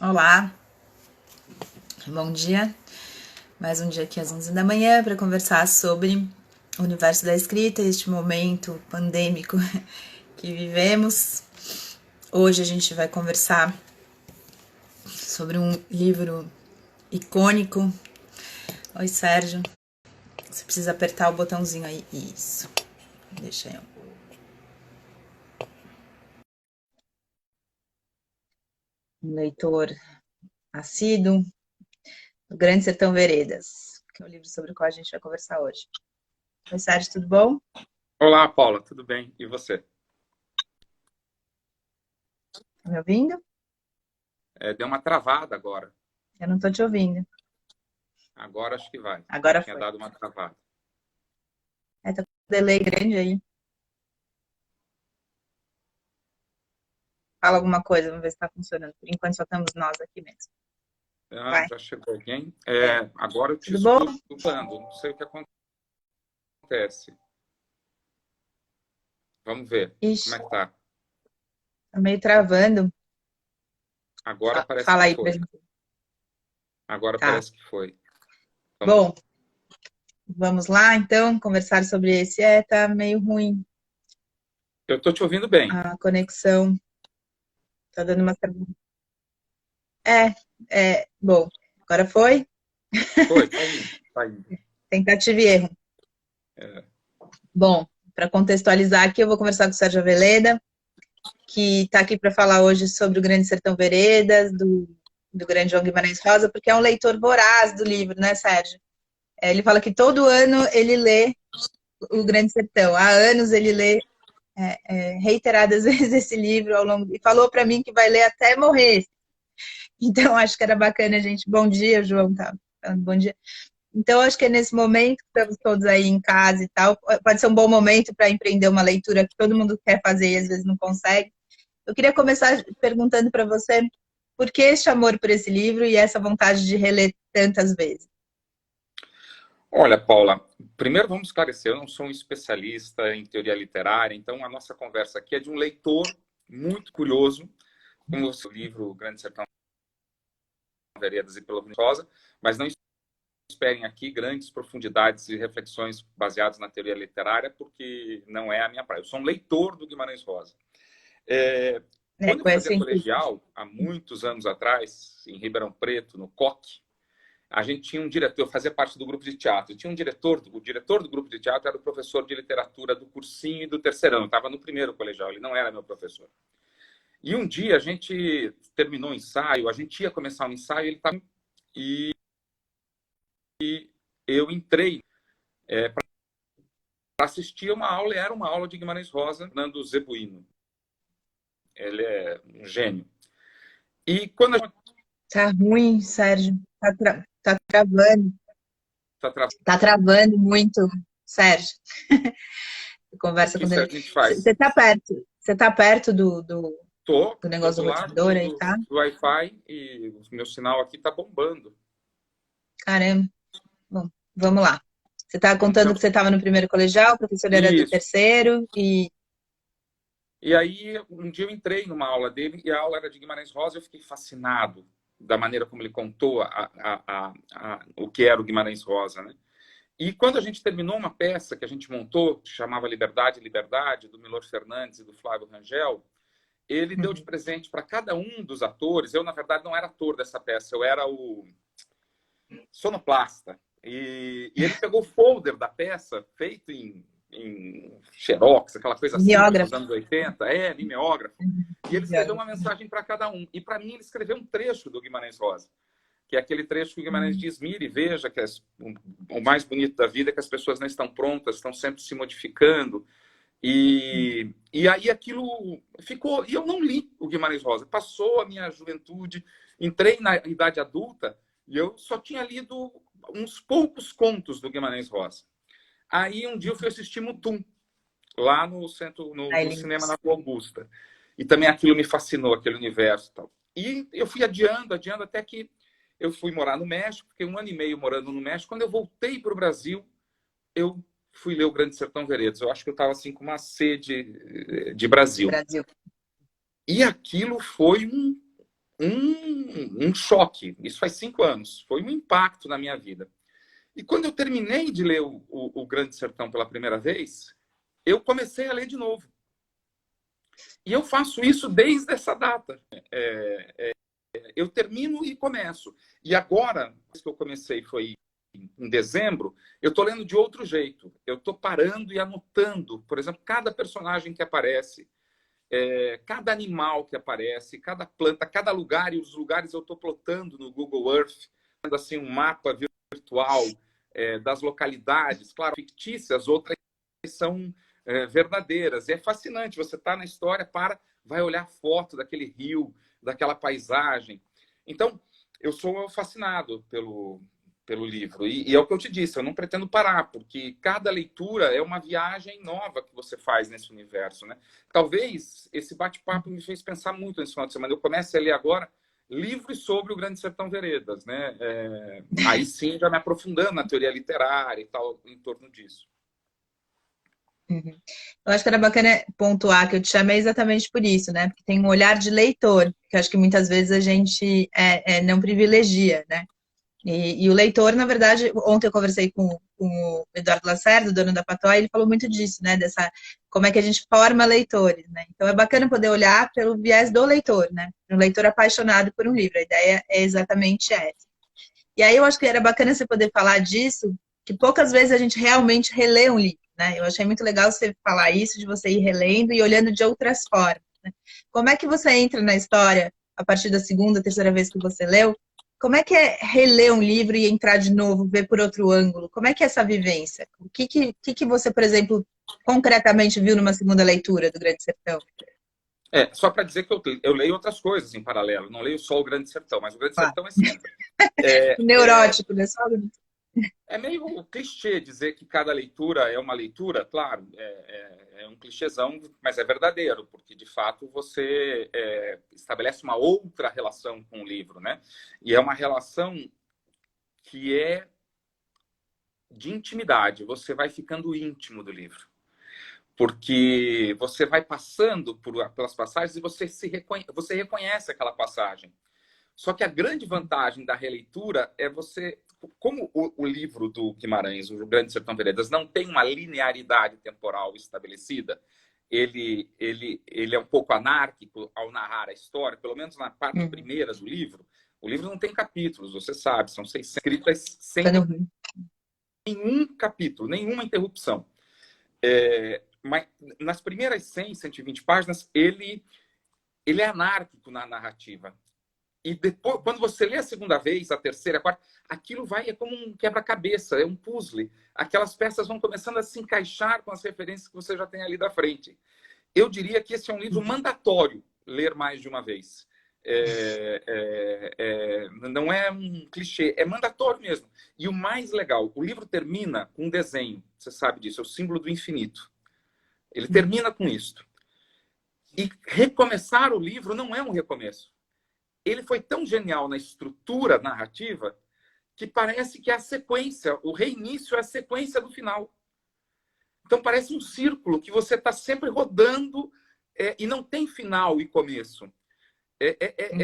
Olá, bom dia. Mais um dia aqui às 11 da manhã para conversar sobre o universo da escrita e este momento pandêmico que vivemos. Hoje a gente vai conversar sobre um livro icônico. Oi, Sérgio. Você precisa apertar o botãozinho aí. Isso. Deixa eu. Um leitor assíduo do Grande Sertão Veredas, que é o livro sobre o qual a gente vai conversar hoje. Oi, Sérgio, tudo bom? Olá, Paula, tudo bem? E você? Tá me ouvindo? Deu uma travada agora. Eu não tô te ouvindo. Agora acho que vai. Agora Tinha foi. dado uma travada. Tá com um delay grande aí. Fala alguma coisa, vamos ver se tá funcionando. Por enquanto só estamos nós aqui mesmo. Ah, Vai. já chegou alguém? É. Agora eu te Tudo bom? escutando. Não sei o que acontece. Vamos ver. Como Ixi, é que tá? tá meio travando. Agora parece Fala que aí pra foi. gente. Agora Tá. parece que foi. Vamos lá. Bom, vamos lá então conversar sobre esse. Tá meio ruim Eu tô te ouvindo bem. a conexão. Tá dando uma. Bom, agora foi. Foi, tá indo, tá indo. Tentativa e erro. É, Bom, para contextualizar aqui, eu vou conversar com o Sérgio Aveleda, que está aqui para falar hoje sobre o Grande Sertão Veredas, do grande João Guimarães Rosa, porque é um leitor voraz do livro, né, Sérgio? Ele fala que todo ano ele lê o Grande Sertão. Há anos ele lê reiteradas vezes esse livro ao longo. E falou para mim que vai ler até morrer. Então acho que era bacana a gente. Bom dia, João. Tá falando bom dia. Então acho que é nesse momento que estamos todos aí em casa e tal. Pode ser um bom momento para empreender uma leitura que todo mundo quer fazer e às vezes não consegue. Eu queria começar perguntando para você por que este amor por esse livro e essa vontade de reler tantas vezes. Olha, Paula, primeiro vamos esclarecer. Eu não sou um especialista em teoria literária, então a nossa conversa aqui é de um leitor muito curioso, como o seu livro O Grande Sertão Veredas e Pela Rosa, mas não esperem aqui grandes profundidades e reflexões baseadas na teoria literária, porque não é a minha praia. Eu sou um leitor do Guimarães Rosa. Quando eu Conhece fazia científico. colegial, há muitos anos atrás, em Ribeirão Preto, no COC, a gente tinha um diretor, eu fazia parte do grupo de teatro, tinha um diretor, o diretor do grupo de teatro era o professor de literatura do cursinho e do terceirão, eu estava no primeiro colegial, ele não era meu professor. E um dia a gente terminou o ensaio, a gente ia começar um ensaio, ele estava... E eu entrei para assistir uma aula, e era uma aula de Guimarães Rosa, Nando Zebuino. Ele é um gênio. E quando a gente Tá ruim, Sérgio. Tá travando. está Tá travando muito, Sérgio. o Conversa que com ele. a gente faz? Você tá perto? Você tá perto do Tô negócio do do lado roteador aí, tá? do Wi-Fi e o meu sinal aqui está bombando. Caramba. Bom, vamos lá. Você estava contando Então, que você estava no primeiro colegial, o professor era do isso. terceiro, e E aí, um dia eu entrei numa aula dele e a aula era de Guimarães Rosa e eu fiquei fascinado da maneira como ele contou o que era o Guimarães Rosa, né? E quando a gente terminou uma peça que a gente montou, que chamava Liberdade, Liberdade, do Milor Fernandes e do Flávio Rangel, ele deu de uhum. presente para cada um dos atores. Eu, na verdade, não era ator dessa peça, eu era o sonoplasta. E ele pegou o folder da peça, feito em Xerox, aquela coisa simples dos Mimeógrafo. anos 80, mimeógrafo, e ele escreveu uma Mimeógrafo. mensagem para cada um. E para mim, ele escreveu um trecho do Guimarães Rosa, que é aquele trecho que o Guimarães diz: mire, veja que o mais bonito da vida é que as pessoas não estão prontas, estão sempre se modificando. E aí aquilo ficou. E eu não li o Guimarães Rosa. Passou a minha juventude, entrei na idade adulta e eu só tinha lido uns poucos contos do Guimarães Rosa. Aí um dia eu fui assistir Mutum, lá no centro, no cinema na Rua Augusta. E também aquilo me fascinou, aquele universo e tal. E eu fui adiando, adiando, até que eu fui morar no México, fiquei 1 ano e meio morando no México. Quando eu voltei para o Brasil, eu fui ler o Grande Sertão Veredas. Eu acho que eu estava assim com uma sede de De Brasil. Brasil. E aquilo foi um choque. Isso faz 5 anos. Foi um impacto na minha vida. E quando eu terminei de ler o Grande Sertão pela primeira vez, eu comecei a ler de novo. E eu faço isso desde essa data. Eu termino e começo. E agora, que eu comecei foi em dezembro, eu estou lendo de outro jeito. Eu estou parando e anotando, por exemplo, cada personagem que aparece, cada animal que aparece, cada planta, cada lugar, e os lugares eu estou plotando no Google Earth, fazendo assim um mapa virtual das localidades, claro, fictícias, outras são verdadeiras. E é fascinante, você está na história, vai olhar foto daquele rio, daquela paisagem. Então, eu sou fascinado pelo livro. E é o que eu te disse, eu não pretendo parar, porque cada leitura é uma viagem nova que você faz nesse universo, né? Talvez esse bate-papo me fez pensar muito nesse final de semana. Eu começo a ler agora livros sobre o Grande Sertão Veredas, né? Aí sim, já me aprofundando na teoria literária e tal, em torno disso. Uhum. Eu acho que era bacana pontuar que eu te chamei exatamente por isso, né? Porque tem um olhar de leitor, que eu acho que muitas vezes a gente não privilegia, né? E o leitor, na verdade, ontem eu conversei com o Eduardo Lacerda, dono da Patois, e ele falou muito disso, né? Como é que a gente forma leitores, né? Então é bacana poder olhar pelo viés do leitor, né? Um leitor apaixonado por um livro. A ideia é exatamente essa. E aí eu acho que era bacana você poder falar disso, que poucas vezes a gente realmente relê um livro, né? Eu achei muito legal você falar isso, de você ir relendo e olhando de outras formas, né? Como é que você entra na história a partir da segunda, terceira vez que você leu? Como é que é reler um livro e entrar de novo, ver por outro ângulo? Como é que é essa vivência? O que você, por exemplo, concretamente viu numa segunda leitura do Grande Sertão? Só para dizer que eu leio outras coisas em paralelo, não leio só o Grande Sertão, mas o Grande Claro. Sertão é sempre. É, Neurótico, né? é meio clichê dizer que cada leitura é uma leitura, claro, é um clichêzão, mas é verdadeiro, porque de fato você estabelece uma outra relação com o livro, né? E é uma relação que é de intimidade, você vai ficando íntimo do livro. Porque você vai passando pelas passagens e você reconhece aquela passagem. Só que a grande vantagem da releitura é você... Como o livro do Guimarães, O Grande Sertão Veredas, não tem uma linearidade temporal estabelecida, ele é um pouco anárquico ao narrar a história, pelo menos na parte primeira do livro. O livro não tem capítulos, você sabe, são 600 escritas sem nenhum capítulo, nenhuma interrupção. Mas nas primeiras 100, 120 páginas, ele é anárquico na narrativa. E depois, quando você lê a segunda vez, a terceira, a quarta, aquilo é como um quebra-cabeça, é um puzzle. Aquelas peças vão começando a se encaixar com as referências que você já tem ali da frente. Eu diria que esse é um livro mandatório, ler mais de uma vez. Não é um clichê, é mandatório mesmo. E o mais legal, o livro termina com um desenho, você sabe disso, é o símbolo do infinito. Ele termina com isto. E recomeçar o livro não é um recomeço. Ele foi tão genial na estrutura narrativa que parece que é a sequência, o reinício é a sequência do final. Então parece um círculo que você está sempre rodando e não tem final e começo.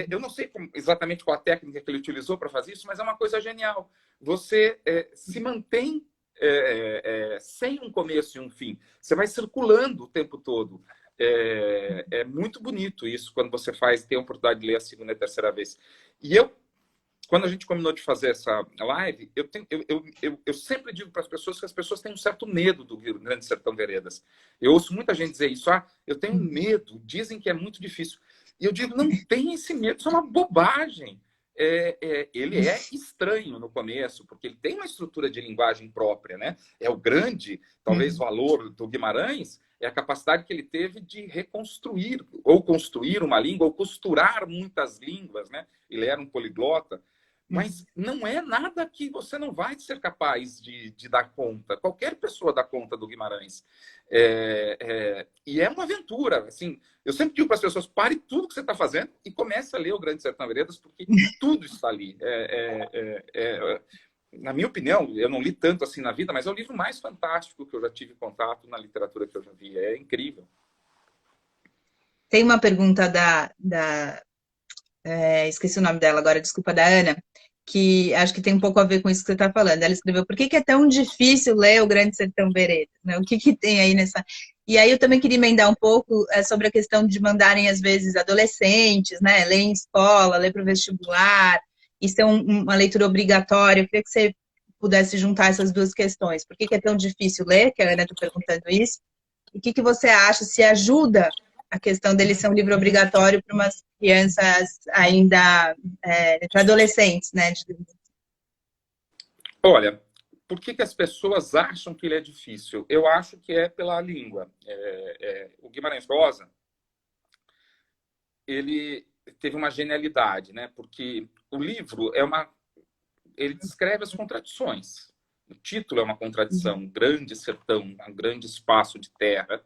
Eu não sei exatamente qual a técnica que ele utilizou para fazer isso, mas é uma coisa genial. Você se mantém sem um começo e um fim. Você vai circulando o tempo todo. É muito bonito isso quando você tem a oportunidade de ler a segunda e a terceira vez. E quando a gente combinou de fazer essa live, eu sempre digo para as pessoas que as pessoas têm um certo medo do Grande Sertão Veredas. Eu ouço muita gente dizer isso, eu tenho medo, dizem que é muito difícil. E eu digo, não tem esse medo, isso é uma bobagem. Ele é estranho no começo, porque ele tem uma estrutura de linguagem própria, né? É o grande, talvez, valor do Guimarães, é a capacidade que ele teve de reconstruir, ou construir uma língua, ou costurar muitas línguas, né? Ele era um poliglota, mas não é nada que você não vai ser capaz de dar conta. Qualquer pessoa dá conta do Guimarães. E é uma aventura. Assim, eu sempre digo para as pessoas, pare tudo que você está fazendo e comece a ler o Grande Sertão Veredas, porque tudo está ali. Na minha opinião, eu não li tanto assim na vida, mas é o livro mais fantástico que eu já tive contato na literatura que eu já vi. É incrível. Tem uma pergunta esqueci o nome dela agora, desculpa, da Ana, que acho que tem um pouco a ver com isso que você está falando. Ela escreveu, por que é tão difícil ler O Grande Sertão Veredas? Né? O que tem aí nessa... E aí eu também queria emendar um pouco sobre a questão de mandarem, às vezes, adolescentes, né? Ler em escola, ler para o vestibular, isso é uma leitura obrigatória. Eu queria que você pudesse juntar essas duas questões. Por que é tão difícil ler, que a Ana está perguntando isso, e o que você acha, se ajuda a questão dele ser um livro obrigatório para umas crianças ainda, para adolescentes, né? Olha, por que as pessoas acham que ele é difícil? Eu acho que é pela língua. O Guimarães Rosa, ele teve uma genialidade, né? Porque o livro ele descreve as contradições. O título é uma contradição, grande sertão, um grande espaço de terra,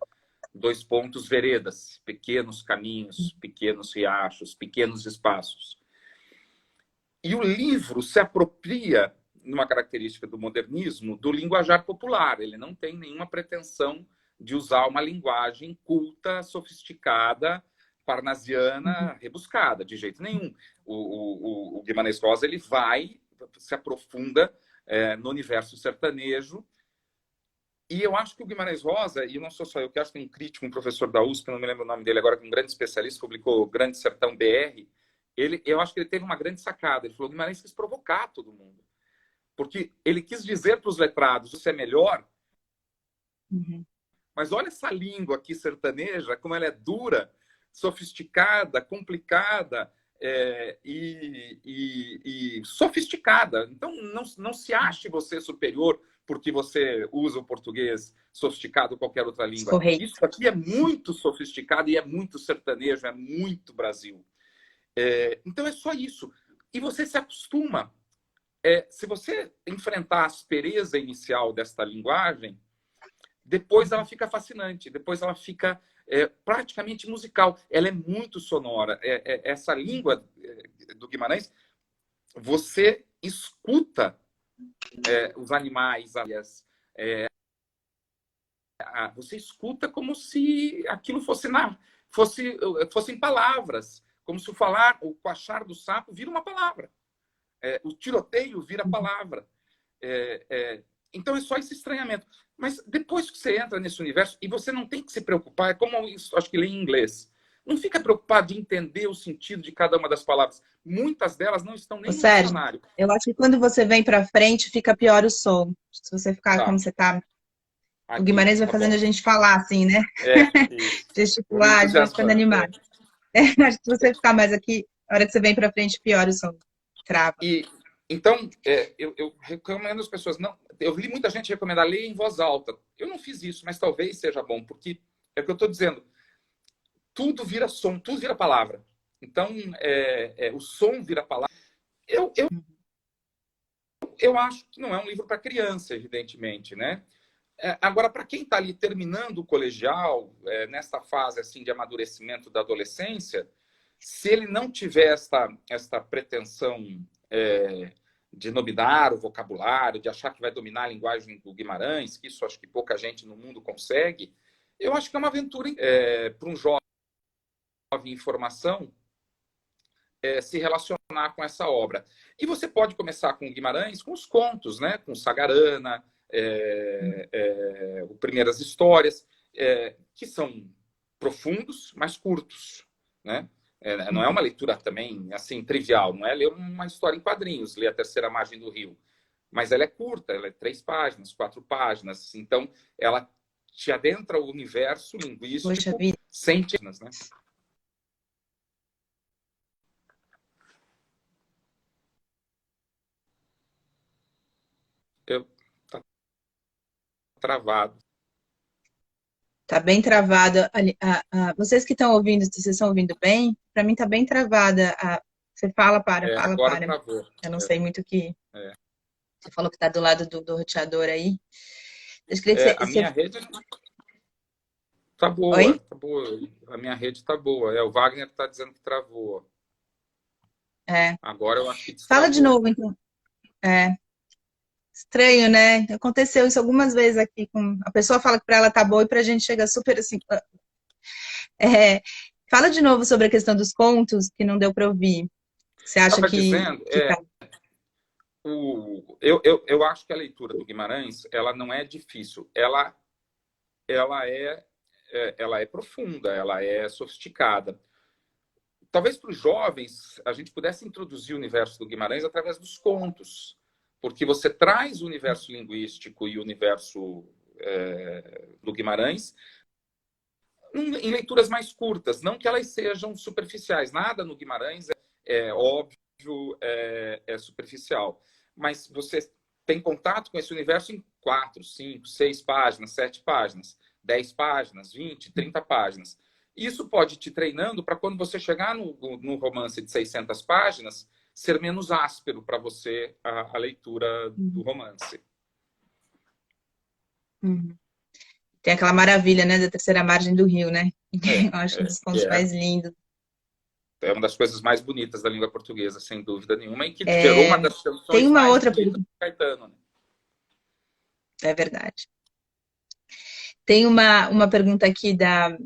2 pontos, veredas, pequenos caminhos, pequenos riachos, pequenos espaços. E o livro se apropria, numa característica do modernismo, do linguajar popular. Ele não tem nenhuma pretensão de usar uma linguagem culta, sofisticada, parnasiana, rebuscada, de jeito nenhum. O Guimarães Rosa, ele se aprofunda no universo sertanejo. E eu acho que o Guimarães Rosa, e não sou só eu, que acho que tem um crítico, um professor da USP, não me lembro o nome dele agora, que é um grande especialista, publicou Grande Sertão BR, eu acho que ele teve uma grande sacada. Ele falou que o Guimarães quis provocar todo mundo. Porque ele quis dizer para os letrados, isso é melhor, mas olha essa língua aqui sertaneja, como ela é dura, sofisticada, complicada e sofisticada. Então, não se ache você superior porque você usa o português sofisticado ou qualquer outra língua. Correto. Isso aqui é muito sofisticado e é muito sertanejo, é muito Brasil. Então, é só isso. E você se acostuma. Se você enfrentar a aspereza inicial desta linguagem, depois ela fica fascinante, depois ela fica praticamente musical. Ela é muito sonora. Essa língua do Guimarães, você escuta os animais, você escuta como se aquilo fossem palavras, como se o coachar do sapo vira uma palavra. O tiroteio vira palavra. Então é só esse estranhamento. Mas depois que você entra nesse universo, e você não tem que se preocupar, é como eu acho que lê em inglês. Não fica preocupado de entender o sentido de cada uma das palavras. Muitas delas não estão nem no dicionário. Eu acho que quando você vem para frente, fica pior o som. Se você ficar como você está... O Guimarães vai fazendo a gente falar assim, né? Gesticular, de vez ficando animado. Acho que se você ficar mais aqui, na hora que você vem para frente, pior o som. Trava. Então, eu recomendo às pessoas... Eu vi muita gente recomendar ler em voz alta. Eu não fiz isso, mas talvez seja bom, porque é o que eu estou dizendo. Tudo vira som, tudo vira palavra. Então, o som vira palavra. Eu acho que não é um livro para criança, evidentemente, né? Agora, para quem está ali terminando o colegial, nessa fase assim de amadurecimento da adolescência, se ele não tiver esta pretensão de dominar o vocabulário, de achar que vai dominar a linguagem do Guimarães, que isso acho que pouca gente no mundo consegue, eu acho que é uma aventura para um jovem em formação se relacionar com essa obra. E você pode começar com o Guimarães, com os contos, né? Com Sagarana, Primeiras Histórias, que são profundos, mas curtos, né? Não é uma leitura também assim trivial, não é ler uma história em quadrinhos, ler A Terceira Margem do Rio, mas ela é curta, ela é 3 páginas, 4 páginas, então ela te adentra o universo linguístico sem páginas, né? Tá travado. Tá bem travada. Vocês que estão ouvindo, vocês estão ouvindo bem? Para mim tá bem travada. Você fala, fala, agora para. Travou. Eu não sei muito o que... Você falou que tá do lado do roteador aí. Eu queria que minha rede tá boa. Oi? Tá boa. A minha rede tá boa. O Wagner tá dizendo que travou. Agora eu acho que destravou. Fala de novo, então. Estranho, né? Aconteceu isso algumas vezes aqui. A pessoa fala que para ela tá boa e para a gente chega super assim. Fala de novo sobre a questão dos contos, que não deu para ouvir. Você acha Estava que dizendo, tá... eu acho que a leitura do Guimarães, ela não é difícil, ela é profunda, ela é sofisticada. Talvez para os jovens a gente pudesse introduzir o universo do Guimarães através dos contos, porque você traz o universo linguístico e o universo do Guimarães em leituras mais curtas, não que elas sejam superficiais. Nada no Guimarães é óbvio, é superficial, mas você tem contato com esse universo em 4, 5, 6 páginas, 7 páginas, 10 páginas, 20, 30 páginas. Isso pode te treinando para quando você chegar no romance de 600 páginas, ser menos áspero para você a leitura do romance. Uhum. Tem aquela maravilha, né, da terceira margem do rio, né? Eu acho um dos contos mais lindos. É uma das coisas mais bonitas da língua portuguesa, sem dúvida nenhuma, e que gerou uma das canções tem uma mais outra bonitas do Caetano. Né? É verdade. Tem uma pergunta aqui da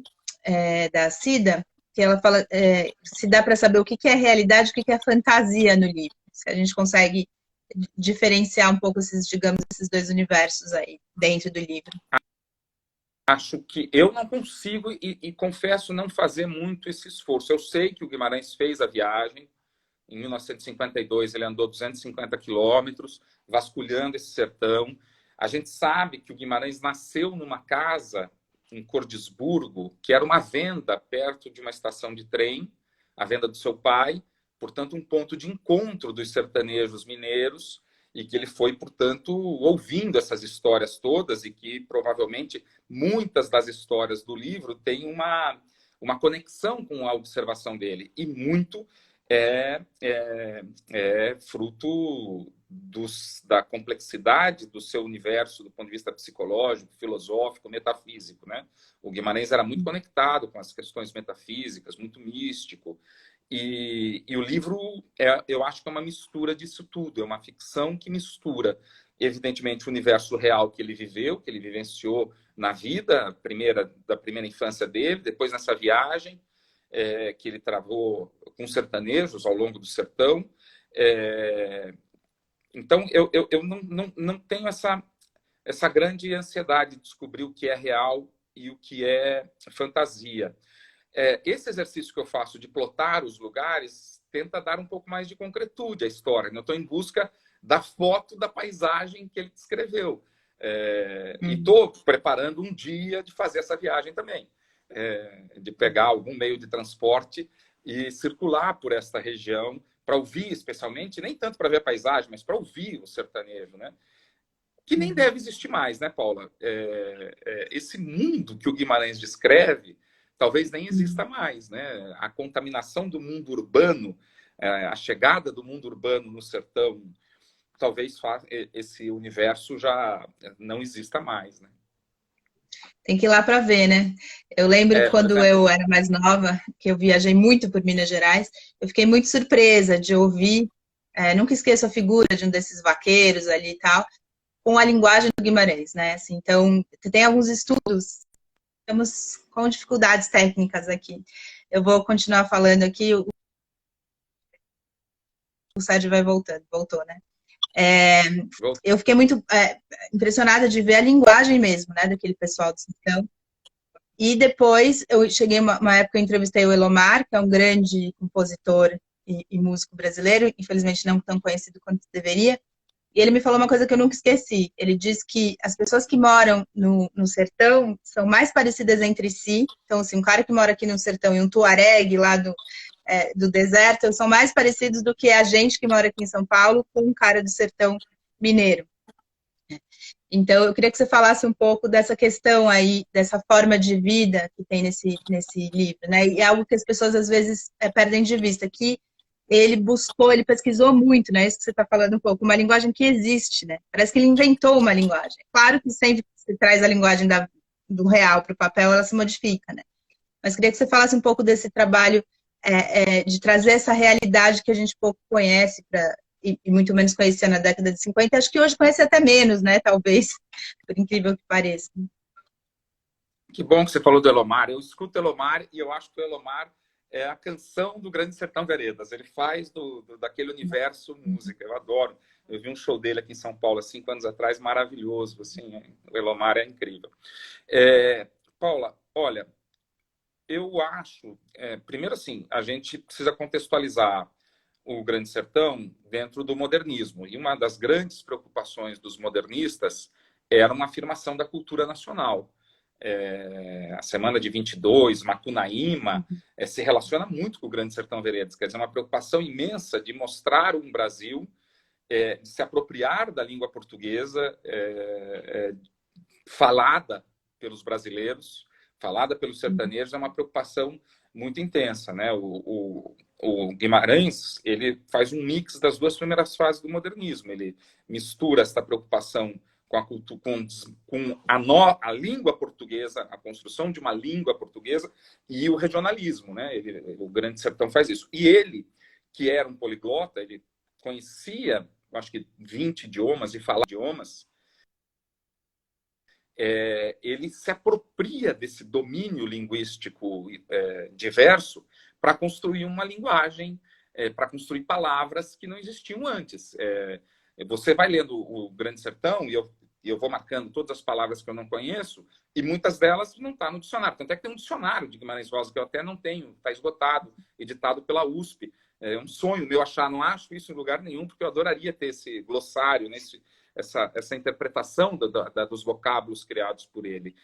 Cida, que ela fala se dá para saber o que é realidade e o que é fantasia no livro. Se a gente consegue diferenciar um pouco esses dois universos aí dentro do livro. Acho que eu não consigo e confesso não fazer muito esse esforço. Eu sei que o Guimarães fez a viagem. Em 1952 ele andou 250 quilômetros vasculhando esse sertão. A gente sabe que o Guimarães nasceu numa casa em Cordisburgo, que era uma venda perto de uma estação de trem, a venda do seu pai, portanto um ponto de encontro dos sertanejos mineiros, e que ele foi, portanto, ouvindo essas histórias todas, e que provavelmente muitas das histórias do livro têm uma conexão com a observação dele, e muito é fruto da complexidade do seu universo do ponto de vista psicológico, filosófico, metafísico. Né? O Guimarães era muito conectado com as questões metafísicas, muito místico. E o livro, eu acho que é uma mistura disso tudo. É uma ficção que mistura, evidentemente, o universo real que ele viveu, que ele vivenciou na vida, da primeira infância dele, depois nessa viagem, que ele travou com sertanejos ao longo do sertão. Então, eu não tenho essa grande ansiedade de descobrir o que é real e o que é fantasia. Esse exercício que eu faço de plotar os lugares tenta dar um pouco mais de concretude à história. Eu estou em busca da foto da paisagem que ele descreveu. E estou preparando um dia de fazer essa viagem também. De pegar algum meio de transporte e circular por esta região para ouvir, especialmente, nem tanto para ver a paisagem, mas para ouvir o sertanejo, né? Que nem deve existir mais, né, Paula? Esse mundo que o Guimarães descreve talvez nem exista mais, né? A contaminação do mundo urbano, a chegada do mundo urbano no sertão, talvez esse universo já não exista mais, né? Tem que ir lá para ver, né? Eu lembro quando eu era mais nova, que eu viajei muito por Minas Gerais, eu fiquei muito surpresa de ouvir, nunca esqueço a figura de um desses vaqueiros ali e tal, com a linguagem do Guimarães, né? Assim, então, tem alguns estudos, estamos com dificuldades técnicas aqui. Eu vou continuar falando aqui, o Sérgio vai voltou, né? Eu fiquei muito impressionada de ver a linguagem mesmo, né, daquele pessoal do sertão. E depois eu cheguei uma época, eu entrevistei o Elomar, que é um grande compositor e músico brasileiro, infelizmente não tão conhecido quanto deveria. E ele me falou uma coisa que eu nunca esqueci. Ele diz que as pessoas que moram no sertão são mais parecidas entre si. Então, assim, um cara que mora aqui no sertão e um tuareg lá do deserto são mais parecidos do que a gente que mora aqui em São Paulo com um cara do sertão mineiro. Então, eu queria que você falasse um pouco dessa questão aí, dessa forma de vida que tem nesse livro, né? E é algo que as pessoas, às vezes, perdem de vista, que ele pesquisou muito, né? Isso que você está falando um pouco, uma linguagem que existe, né? Parece que ele inventou uma linguagem. Claro que sempre que você traz a linguagem do real para o papel, ela se modifica, né? Mas queria que você falasse um pouco desse trabalho de trazer essa realidade que a gente pouco conhece e muito menos conhecia na década de 50. Acho que hoje conhece até menos, né? Talvez, por incrível que pareça. Que bom que você falou do Elomar. Eu escuto Elomar e eu acho que o Elomar é a canção do Grande Sertão Veredas. Ele faz daquele universo música. Eu adoro. Eu vi um show dele aqui em São Paulo há 5 anos atrás, maravilhoso. Assim, o Elomar é incrível. Paula, olha, eu acho... primeiro, assim, a gente precisa contextualizar o Grande Sertão dentro do modernismo. E uma das grandes preocupações dos modernistas era uma afirmação da cultura nacional. A Semana de 22, Macunaíma, se relaciona muito com o Grande Sertão Veredas. Quer dizer, uma preocupação imensa de mostrar um Brasil, de se apropriar da língua portuguesa, falada pelos brasileiros, falada pelos sertanejos, é uma preocupação muito intensa, né? O Guimarães, ele faz um mix das duas primeiras fases do modernismo. Ele mistura essa preocupação com a cultura, com a língua portuguesa, a construção de uma língua portuguesa e o regionalismo, né? O Grande Sertão faz isso. E ele, que era um poliglota, ele conhecia, acho que 20 idiomas e falava idiomas. Ele se apropria desse domínio linguístico diverso para construir uma linguagem, para construir palavras que não existiam antes. Você vai lendo o Grande Sertão, e eu vou marcando todas as palavras que eu não conheço, e muitas delas não estão no dicionário. Tanto é que tem um dicionário de Guimarães Rosa, que eu até não tenho, está esgotado, editado pela USP. É um sonho meu achar, não acho isso em lugar nenhum, porque eu adoraria ter esse glossário, né, essa interpretação dos vocábulos criados por ele.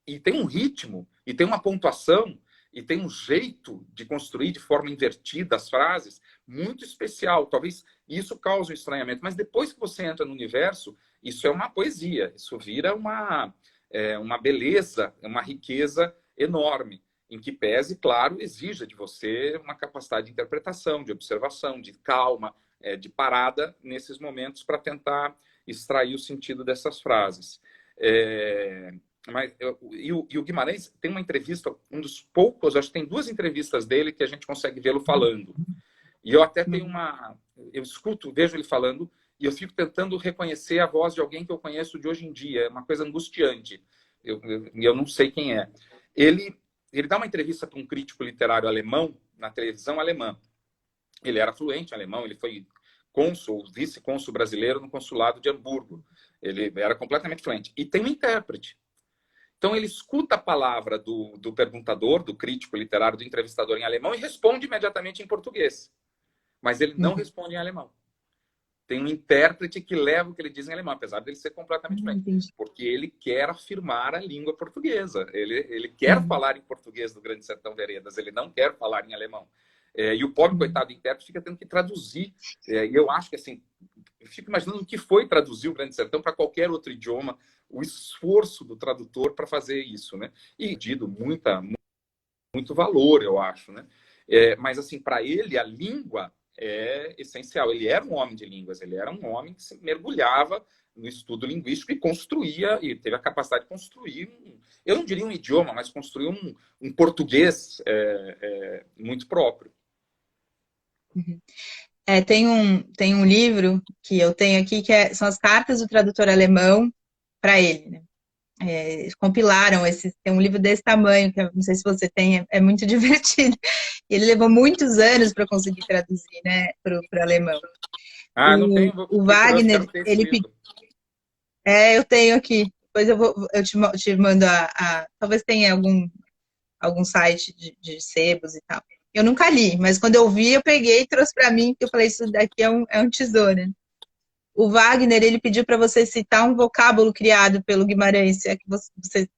E tem um ritmo, e tem uma pontuação, e tem um jeito de construir de forma invertida as frases muito especial. Talvez isso cause um estranhamento, mas depois que você entra no universo, isso é uma poesia, isso vira uma beleza, uma riqueza enorme, em que pese, claro, exija de você uma capacidade de interpretação, de observação, de calma, de parada nesses momentos para tentar extrair o sentido dessas frases. E o Guimarães tem uma entrevista, um dos poucos, acho que tem 2 entrevistas dele que a gente consegue vê-lo falando. E eu até tenho eu escuto, vejo ele falando, e eu fico tentando reconhecer a voz de alguém que eu conheço de hoje em dia. É uma coisa angustiante. Eu não sei quem é. Ele dá uma entrevista para um crítico literário alemão, na televisão alemã. Ele era fluente em alemão, ele foi cônsul, vice-cônsul brasileiro no consulado de Hamburgo. Ele era completamente fluente. E tem um intérprete. Então ele escuta a palavra do perguntador, do crítico literário, do entrevistador em alemão e responde imediatamente em português. Mas ele não responde em alemão. Tem um intérprete que leva o que ele diz em alemão, apesar dele ser completamente fluente. Porque ele quer afirmar a língua portuguesa. Ele quer falar em português do Grande Sertão Veredas, ele não quer falar em alemão. E o pobre, coitado do intérprete, fica tendo que traduzir. E eu acho que, assim, eu fico imaginando o que foi traduzir o Grande Sertão para qualquer outro idioma, o esforço do tradutor para fazer isso, né? E tido muito valor, eu acho, né? Mas, assim, para ele, a língua é essencial. Ele era um homem de línguas, ele era um homem que se mergulhava no estudo linguístico e construía, e teve a capacidade de construir, eu não diria um idioma, mas construir um português muito próprio. Tem um livro que eu tenho aqui, são as cartas do tradutor alemão para ele, né? Compilaram tem um livro desse tamanho, que eu não sei se você tem, é muito divertido. Ele levou muitos anos para conseguir traduzir, né, para o alemão. Não tenho. O Wagner, ele pediu. Eu tenho aqui. Depois eu te mando talvez tenha algum site de sebos e tal. Eu nunca li, mas quando eu vi, eu peguei e trouxe para mim, porque eu falei, isso daqui é um tesouro. Né? O Wagner, ele pediu para você citar um vocábulo criado pelo Guimarães, se é que você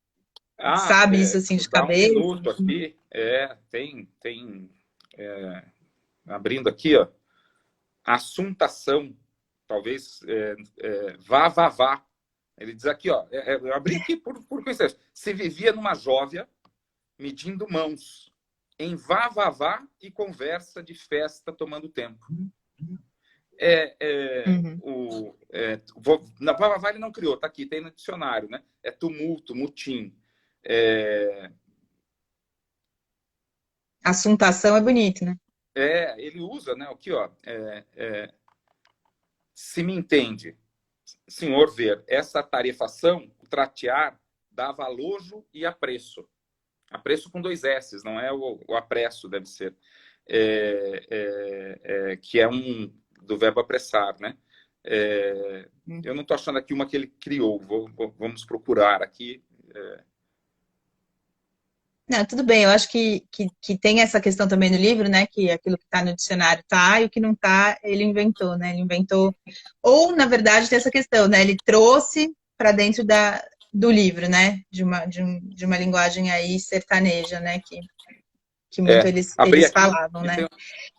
sabe isso assim de cabeça. Um minuto aqui, tem abrindo aqui, ó, assuntação, talvez vá. Ele diz aqui, ó, eu abri aqui por coincidência. Se vivia numa jóvia, medindo mãos, em vá e conversa de festa tomando tempo. Vá ele não criou, tá aqui, tem no dicionário, né? É tumulto, mutim. Assuntação é bonito, né? Ele usa, né? Aqui, ó. Se me entende, senhor ver, essa tarefação, o tratear dava alojo e apreço. Apreço com 2 S's, não é o apreço, deve ser. Que é do verbo apressar, né? Eu não estou achando aqui uma que ele criou. Vamos procurar aqui. Não, tudo bem, eu acho que tem essa questão também no livro, né? Que aquilo que está no dicionário tá, e o que não tá, ele inventou, né? Ele inventou. Ou, na verdade, tem essa questão, né? Ele trouxe para dentro do livro, né? De uma linguagem aí sertaneja, né? Que muito Abri eles aqui falavam, né?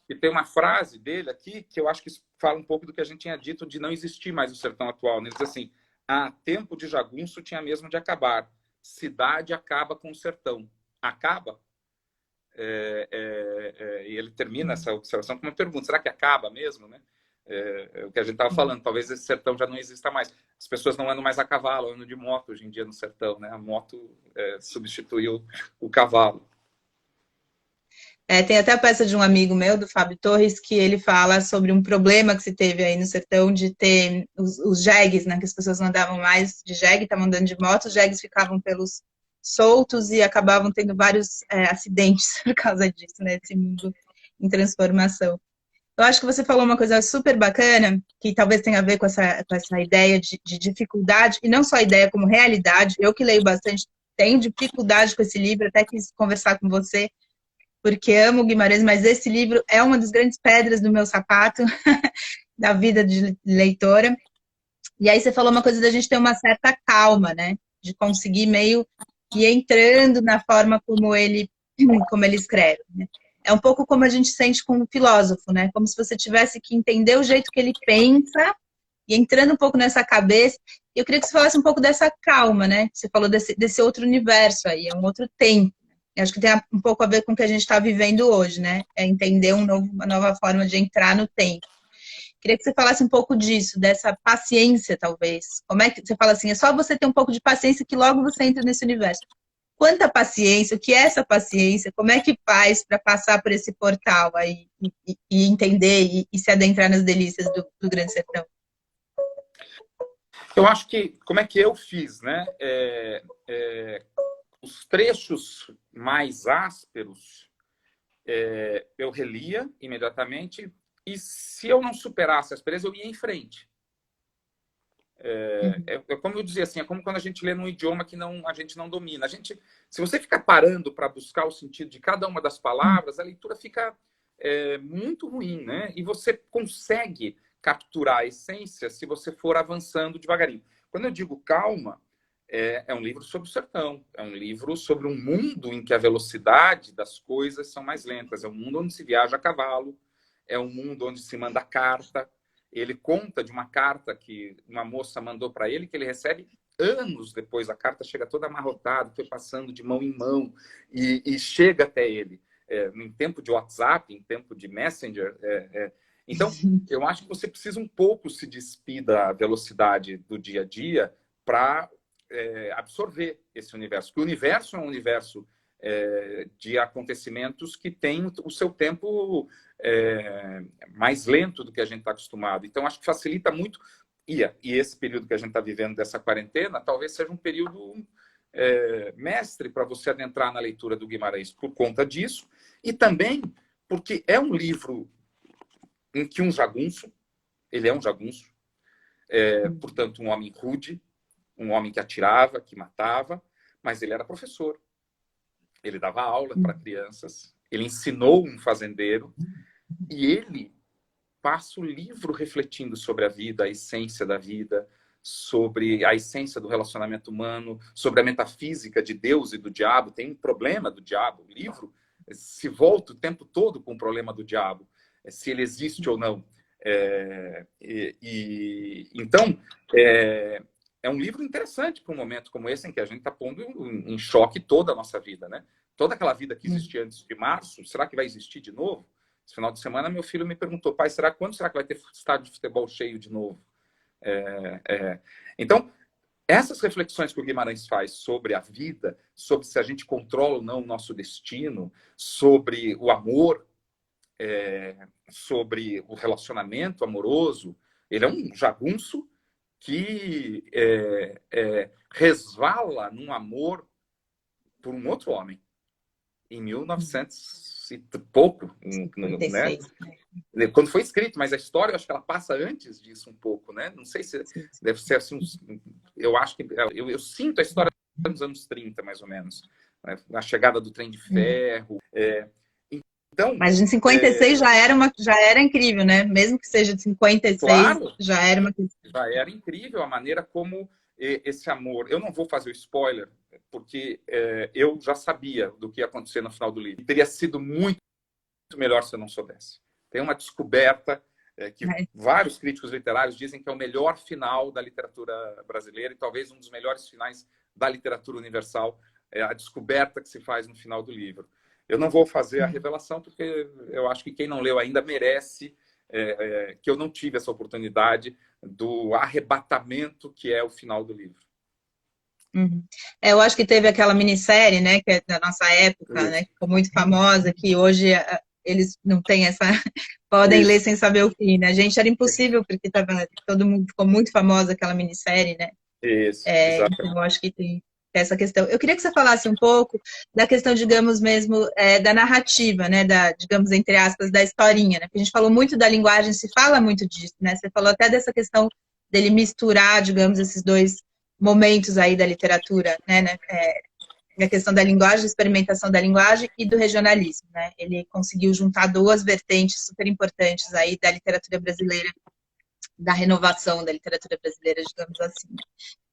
e tem uma frase dele aqui que eu acho que fala um pouco do que a gente tinha dito de não existir mais o sertão atual. Ele diz assim: tempo de jagunço tinha mesmo de acabar. Cidade acaba com o sertão. Acaba? E ele termina essa observação com uma pergunta: será que acaba mesmo, né? O que a gente estava falando, talvez esse sertão já não exista mais. As pessoas não andam mais a cavalo, andam de moto hoje em dia no sertão, né? A moto substituiu o cavalo. Tem até a peça de um amigo meu, do Fábio Torres, que ele fala sobre um problema que se teve aí no sertão de ter os jegues, né? Que as pessoas não andavam mais de jegue, estavam andando de moto, os jegues ficavam pelos soltos e acabavam tendo vários acidentes por causa disso, né? Esse mundo em transformação. Eu acho que você falou uma coisa super bacana, que talvez tenha a ver com essa ideia de dificuldade, e não só a ideia como realidade. Eu que leio bastante, tenho dificuldade com esse livro, até quis conversar com você, porque amo Guimarães, mas esse livro é uma das grandes pedras do meu sapato, da vida de leitora. E aí você falou uma coisa da gente ter uma certa calma, né? De conseguir meio ir entrando na forma como ele escreve, né? É um pouco como a gente sente com o filósofo, né? Como se você tivesse que entender o jeito que ele pensa e entrando um pouco nessa cabeça. Eu queria que você falasse um pouco dessa calma, né? Você falou desse outro universo aí, é um outro tempo. Eu acho que tem um pouco a ver com o que a gente está vivendo hoje, né? É entender uma nova forma de entrar no tempo. Queria que você falasse um pouco disso, dessa paciência, talvez. Como é que você fala assim? É só você ter um pouco de paciência que logo você entra nesse universo. Quanta paciência? O que é essa paciência? Como é que faz para passar por esse portal aí e entender e se adentrar nas delícias do Grande Sertão? Eu acho que, como é que eu fiz, né? Os trechos mais ásperos, eu relia imediatamente, e se eu não superasse a aspereza, eu ia em frente. Como eu dizia assim, é como quando a gente lê num idioma que a gente não domina. Se você ficar parando para buscar o sentido de cada uma das palavras, a leitura fica muito ruim, né? E você consegue capturar a essência se você for avançando devagarinho. Quando eu digo calma, é um livro sobre o sertão, é um livro sobre um mundo em que a velocidade das coisas são mais lentas, é um mundo onde se viaja a cavalo, é um mundo onde se manda carta. Ele conta de uma carta que uma moça mandou para ele, que ele recebe anos depois. A carta chega toda amarrotada, foi passando de mão em mão e chega até ele. Em tempo de WhatsApp, em tempo de Messenger. Então, eu acho que você precisa um pouco se despir da velocidade do dia a dia para absorver esse universo. Porque o universo é um universo de acontecimentos que tem o seu tempo mais lento do que a gente está acostumado. Então, acho que facilita muito. E esse período que a gente está vivendo dessa quarentena, talvez seja um período mestre para você adentrar na leitura do Guimarães por conta disso, e também porque é um livro em que ele é um jagunço, portanto, um homem rude, um homem que atirava, que matava, mas ele era professor. Ele dava aula para crianças, ele ensinou um fazendeiro, e ele passa o livro refletindo sobre a vida, a essência da vida, sobre a essência do relacionamento humano, sobre a metafísica de Deus e do diabo. Tem um problema do diabo. O livro se volta o tempo todo com o problema do diabo, se ele existe ou não. Então, é um livro interessante para um momento como esse, em que a gente está pondo em choque toda a nossa vida, né? Toda aquela vida que existia antes de março, será que vai existir de novo? Esse final de semana, meu filho me perguntou: pai, quando será que vai ter estádio de futebol cheio de novo? Então, essas reflexões que o Guimarães faz sobre a vida, sobre se a gente controla ou não o nosso destino, sobre o amor, sobre o relacionamento amoroso, ele é um jagunço que resvala num amor por um outro homem, em 1900 e pouco, né? Quando foi escrito, mas a história, eu acho que ela passa antes disso um pouco, né? Não sei se deve ser assim, eu acho que eu sinto a história nos anos 30, mais ou menos, né? A chegada do trem de ferro. Então, mas em 56 já era incrível, né? Mesmo que seja de 56, claro, já era uma... já era incrível a maneira como esse amor... Eu não vou fazer o spoiler, porque eu já sabia do que ia acontecer no final do livro. Teria sido muito melhor se eu não soubesse. Tem uma descoberta que vários críticos literários dizem que é o melhor final da literatura brasileira e talvez um dos melhores finais da literatura universal, a descoberta que se faz no final do livro. Eu não vou fazer a revelação, porque eu acho que quem não leu ainda merece que eu não tive essa oportunidade do arrebatamento que é o final do livro. Eu acho que teve aquela minissérie, né, que é da nossa época, né, que ficou muito famosa, que hoje eles não têm essa... podem ler sem saber o fim, né? A gente, era impossível, porque todo mundo ficou muito famosa aquela minissérie, né? Isso, então, eu acho que tem essa questão. Eu queria que você falasse um pouco da questão, digamos mesmo, da narrativa, né? Digamos, entre aspas, da historinha, né? Porque a gente falou muito da linguagem, se fala muito disso, né? Você falou até dessa questão dele misturar, digamos, esses dois momentos aí da literatura, né? A questão da linguagem, da experimentação da linguagem e do regionalismo, né? Ele conseguiu juntar duas vertentes super importantes aí da literatura brasileira, da renovação da literatura brasileira, digamos assim.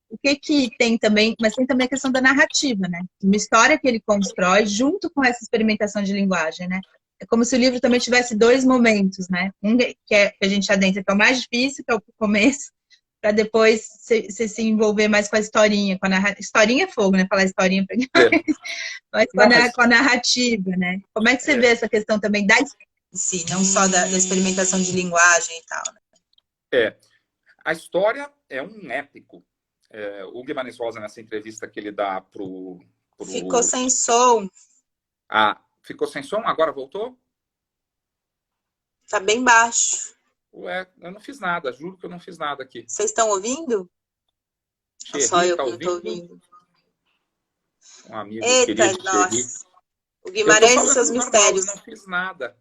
O que tem também, mas tem também a questão da narrativa, né? Uma história que ele constrói junto com essa experimentação de linguagem, né? É como se o livro também tivesse dois momentos, né? Um que a gente adentra, que é o mais difícil, que é o começo, para depois você se envolver mais com a historinha, com a narrativa. Historinha é fogo, né? Falar historinha para mas com a narrativa, né? Como é que você vê essa questão também da si, não só da experimentação de linguagem e tal? Né? A história é um épico. O Guimarães Rosa, nessa entrevista que ele dá pro... Ficou sem som. Ficou sem som? Agora voltou? Tá bem baixo. Ué, eu não fiz nada, juro que eu não fiz nada aqui. Vocês estão ouvindo? Thierry, só eu tá que não tô ouvindo? ouvindo. Um amigo Eita, querido, nossa. Thierry. O Guimarães e seus normal, mistérios. Eu não fiz nada.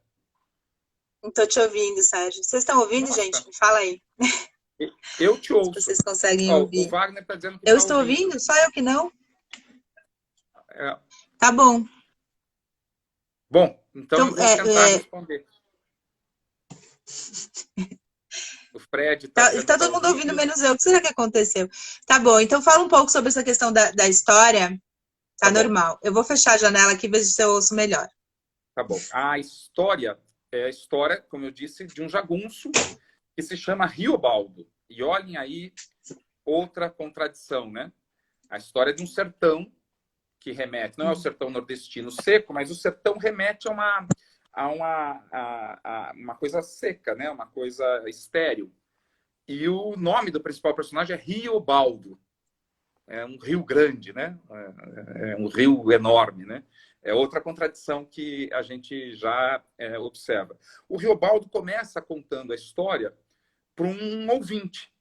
Não tô te ouvindo, Sérgio. Vocês estão ouvindo, gente? Me fala aí. Eu te ouço. Se vocês conseguem ouvir. O Wagner tá dizendo que eu estou ouvindo? Só eu que não? Tá bom. Bom, então eu vou tentar responder. O Fred tá todo mundo ouvindo, menos eu. O que será que aconteceu? Tá bom, então fala um pouco sobre essa questão da história. Tá normal. Eu vou fechar a janela aqui e ver se eu ouço melhor. Tá bom. A história é a história, como eu disse, de um jagunço que se chama Riobaldo. E olhem aí outra contradição, né? A história de um sertão que remete, não é o sertão nordestino seco, mas o sertão remete a uma coisa seca, né? Uma coisa estéril. E o nome do principal personagem é Riobaldo. É um rio grande, né? É um rio enorme, né? É outra contradição que a gente já observa. O Riobaldo começa contando a história para um ouvinte.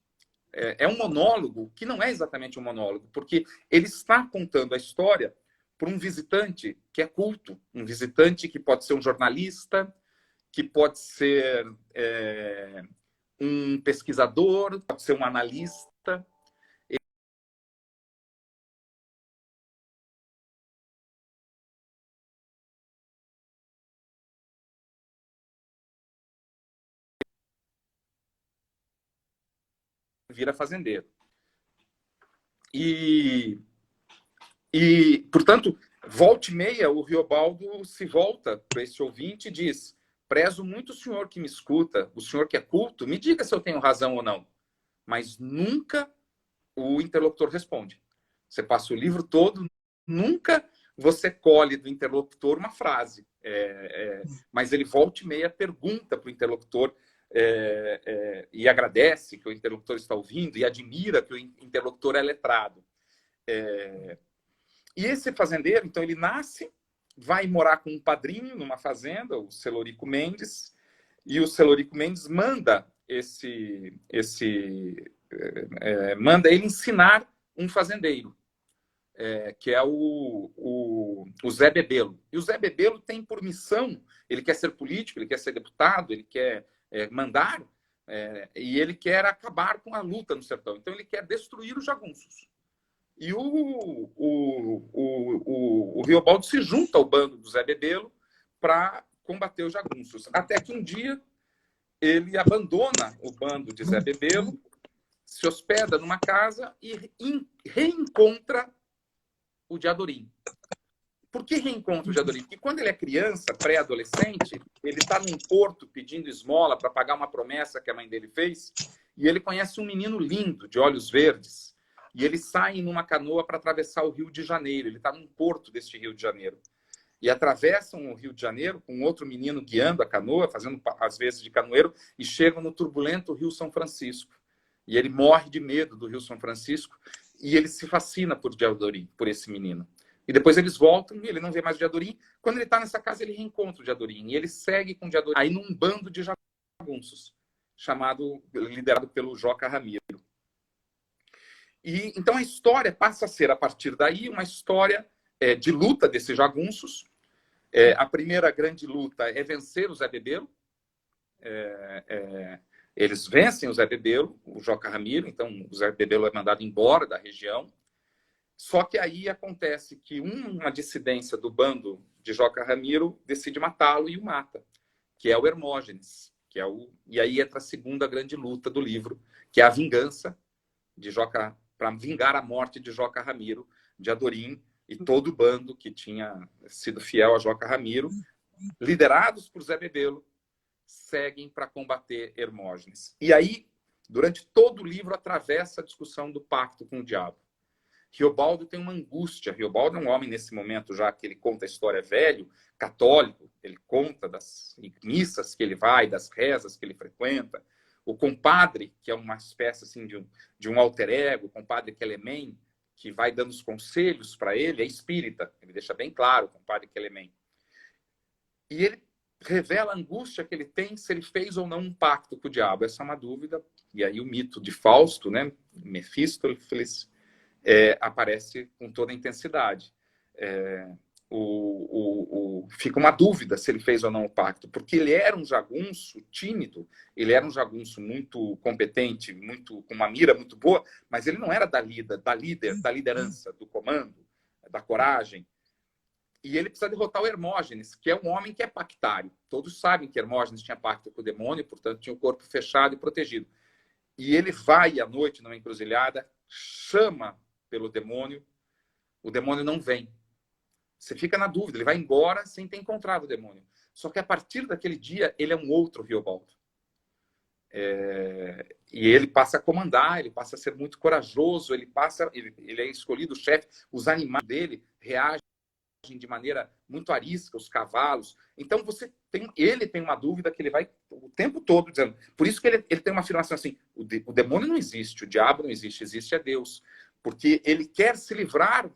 É um monólogo que não é exatamente um monólogo, porque ele está contando a história para um visitante que é culto, um visitante que pode ser um jornalista, que pode ser um pesquisador, pode ser um analista. Vira fazendeiro. E, portanto, volta e meia, o Riobaldo se volta para esse ouvinte e diz: prezo muito o senhor que me escuta, o senhor que é culto, me diga se eu tenho razão ou não. Mas nunca o interlocutor responde. Você passa o livro todo, nunca você colhe do interlocutor uma frase. Mas ele volta e meia pergunta para o interlocutor e agradece que o interlocutor está ouvindo e admira que o interlocutor é letrado. E esse fazendeiro, então, ele nasce, vai morar com um padrinho numa fazenda, o Celorico Mendes, e o Celorico Mendes manda esse manda ele ensinar um fazendeiro, que é o Zé Bebelo. E o Zé Bebelo tem por missão, ele quer ser político, ele quer ser deputado, ele quer mandar, e ele quer acabar com a luta no sertão. Então ele quer destruir os jagunços. E o Riobaldo se junta ao bando do Zé Bebelo para combater os jagunços. Até que um dia ele abandona o bando de Zé Bebelo, se hospeda numa casa e reencontra o Diadorim. Por que reencontra o Diadorim? Porque quando ele é criança, pré-adolescente, ele está num porto pedindo esmola para pagar uma promessa que a mãe dele fez, e ele conhece um menino lindo, de olhos verdes, e eles saem numa canoa para atravessar o Rio de Janeiro. Ele está num porto deste Rio de Janeiro. E atravessam o Rio de Janeiro com outro menino guiando a canoa, fazendo às vezes de canoeiro, e chegam no turbulento Rio São Francisco. E ele morre de medo do Rio São Francisco, e ele se fascina por Diadorim, por esse menino. E depois eles voltam e ele não vê mais o Diadorim. Quando ele está nessa casa, ele reencontra o Diadorim. E ele segue com o Diadorim aí num bando de jagunços, liderado pelo Joca Ramiro. E então a história passa a ser, a partir daí, uma história de luta desses jagunços. A primeira grande luta é vencer o Zé Bebelo. Eles vencem o Zé Bebelo, o Joca Ramiro, então o Zé Bebelo é mandado embora da região. Só que aí acontece que uma dissidência do bando de Joca Ramiro decide matá-lo e o mata, que é o Hermógenes. E aí entra a segunda grande luta do livro, que é a vingança de Joca, para vingar a morte de Joca Ramiro, de Diadorim e todo o bando que tinha sido fiel a Joca Ramiro, liderados por Zé Bebelo, seguem para combater Hermógenes. E aí, durante todo o livro, atravessa a discussão do pacto com o diabo. Riobaldo tem uma angústia. Riobaldo é um homem, nesse momento, já que ele conta a história velho, católico, ele conta das missas que ele vai, das rezas que ele frequenta. O compadre, que é uma espécie assim, de um alter ego, o compadre Quelemem, que vai dando os conselhos para ele, é espírita. Ele deixa bem claro, o compadre Quelemem. E ele revela a angústia que ele tem se ele fez ou não um pacto com o diabo. Essa é uma dúvida. E aí o mito de Fausto, né? Mefistófeles, aparece com toda a intensidade. Fica uma dúvida se ele fez ou não o pacto, porque ele era um jagunço tímido, ele era um jagunço muito competente, com uma mira muito boa, mas ele não era da liderança, do comando, da coragem. E ele precisa derrotar o Hermógenes, que é um homem que é pactário. Todos sabem que Hermógenes tinha pacto com o demônio, portanto tinha o corpo fechado e protegido. E ele vai à noite numa encruzilhada, chama pelo demônio, o demônio não vem. Você fica na dúvida, ele vai embora sem ter encontrado o demônio. Só que a partir daquele dia, ele é um outro Riobaldo. E ele passa a comandar, ele passa a ser muito corajoso, ele é escolhido chefe, os animais dele reagem de maneira muito arisca, os cavalos. Então ele tem uma dúvida que ele vai o tempo todo dizendo. Por isso que ele tem uma afirmação assim: o demônio não existe, o diabo não existe, existe é Deus. Porque ele quer se livrar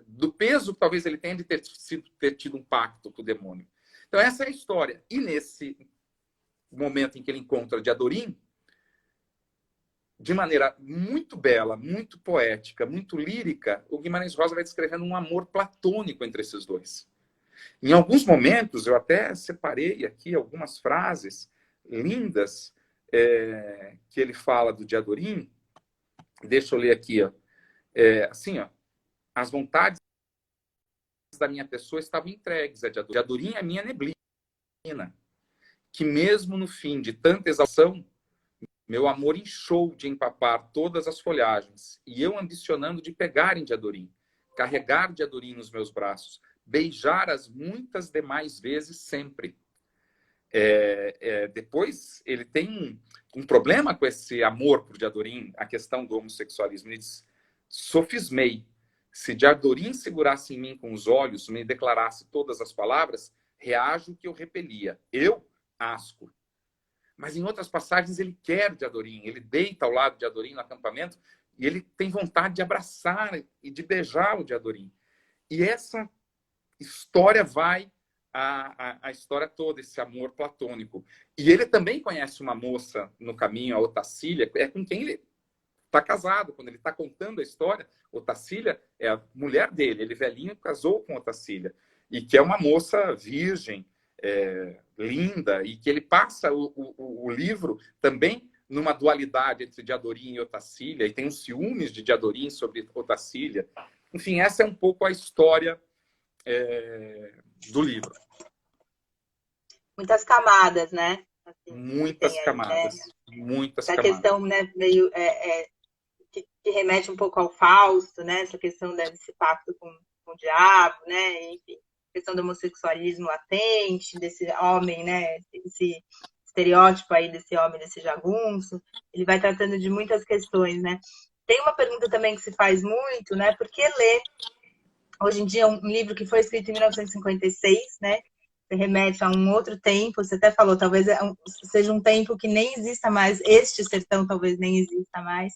do peso que talvez ele tenha de ter tido um pacto com o demônio. Então essa é a história. E nesse momento em que ele encontra Diadorim, de maneira muito bela, muito poética, muito lírica, o Guimarães Rosa vai descrevendo um amor platônico entre esses dois. Em alguns momentos, eu até separei aqui algumas frases lindas que ele fala do Diadorim. Deixa eu ler aqui. Assim, as vontades da minha pessoa estavam entregues a Diadorim. Diadorim é a minha neblina, que mesmo no fim de tanta exaustão, meu amor inchou de empapar todas as folhagens, e eu ambicionando de pegar em Diadorim, carregar Diadorim nos meus braços, beijar as muitas demais vezes sempre. Depois, ele tem um problema com esse amor por Diadorim, a questão do homossexualismo. Ele diz: sofismei. Se Diadorim segurasse em mim com os olhos, me declarasse todas as palavras, reajo que eu repelia. Eu asco. Mas em outras passagens ele quer Diadorim, ele deita ao lado de Diadorim no acampamento e ele tem vontade de abraçar e de beijar o Diadorim. E essa história vai a história toda, esse amor platônico. E ele também conhece uma moça no caminho, a Otacília, com quem ele está casado. Quando ele está contando a história, Otacília é a mulher dele. Ele velhinho casou com Otacília. E que é uma moça virgem, linda, e que ele passa o livro também numa dualidade entre Diadorim e Otacília, e tem uns ciúmes de Diadorim sobre Otacília. Enfim, essa é um pouco a história do livro. Muitas camadas, né? Assim, muitas aí, camadas. né? Muitas Essa camadas. questão, né, meio que remete um pouco ao Fausto, né? Essa questão desse pacto com o diabo, né? Enfim, questão do homossexualismo latente, desse homem, né? Esse estereótipo aí desse homem, desse jagunço. Ele vai tratando de muitas questões, né? Tem uma pergunta também que se faz muito, né? Por que ler, hoje em dia, um livro que foi escrito em 1956, né? Você remete a um outro tempo, você até falou, talvez seja um tempo que nem exista mais, este sertão talvez nem exista mais.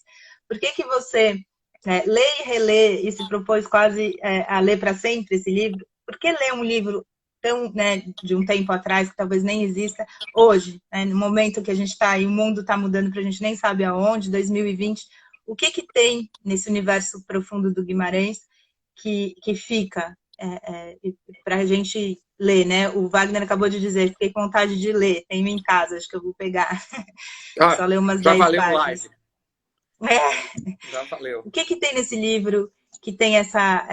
Por que você lê e relê e se propôs quase a ler para sempre esse livro? Por que ler um livro tão, né, de um tempo atrás, que talvez nem exista, hoje, né, no momento que a gente está aí, o mundo está mudando para a gente nem sabe aonde, 2020, o que tem nesse universo profundo do Guimarães que fica para a gente ler, né? O Wagner acabou de dizer, fiquei com vontade de ler, tenho em casa, acho que eu vou pegar. Só ler umas já 10 valeu páginas. live. Já valeu. O que tem nesse livro que tem essa...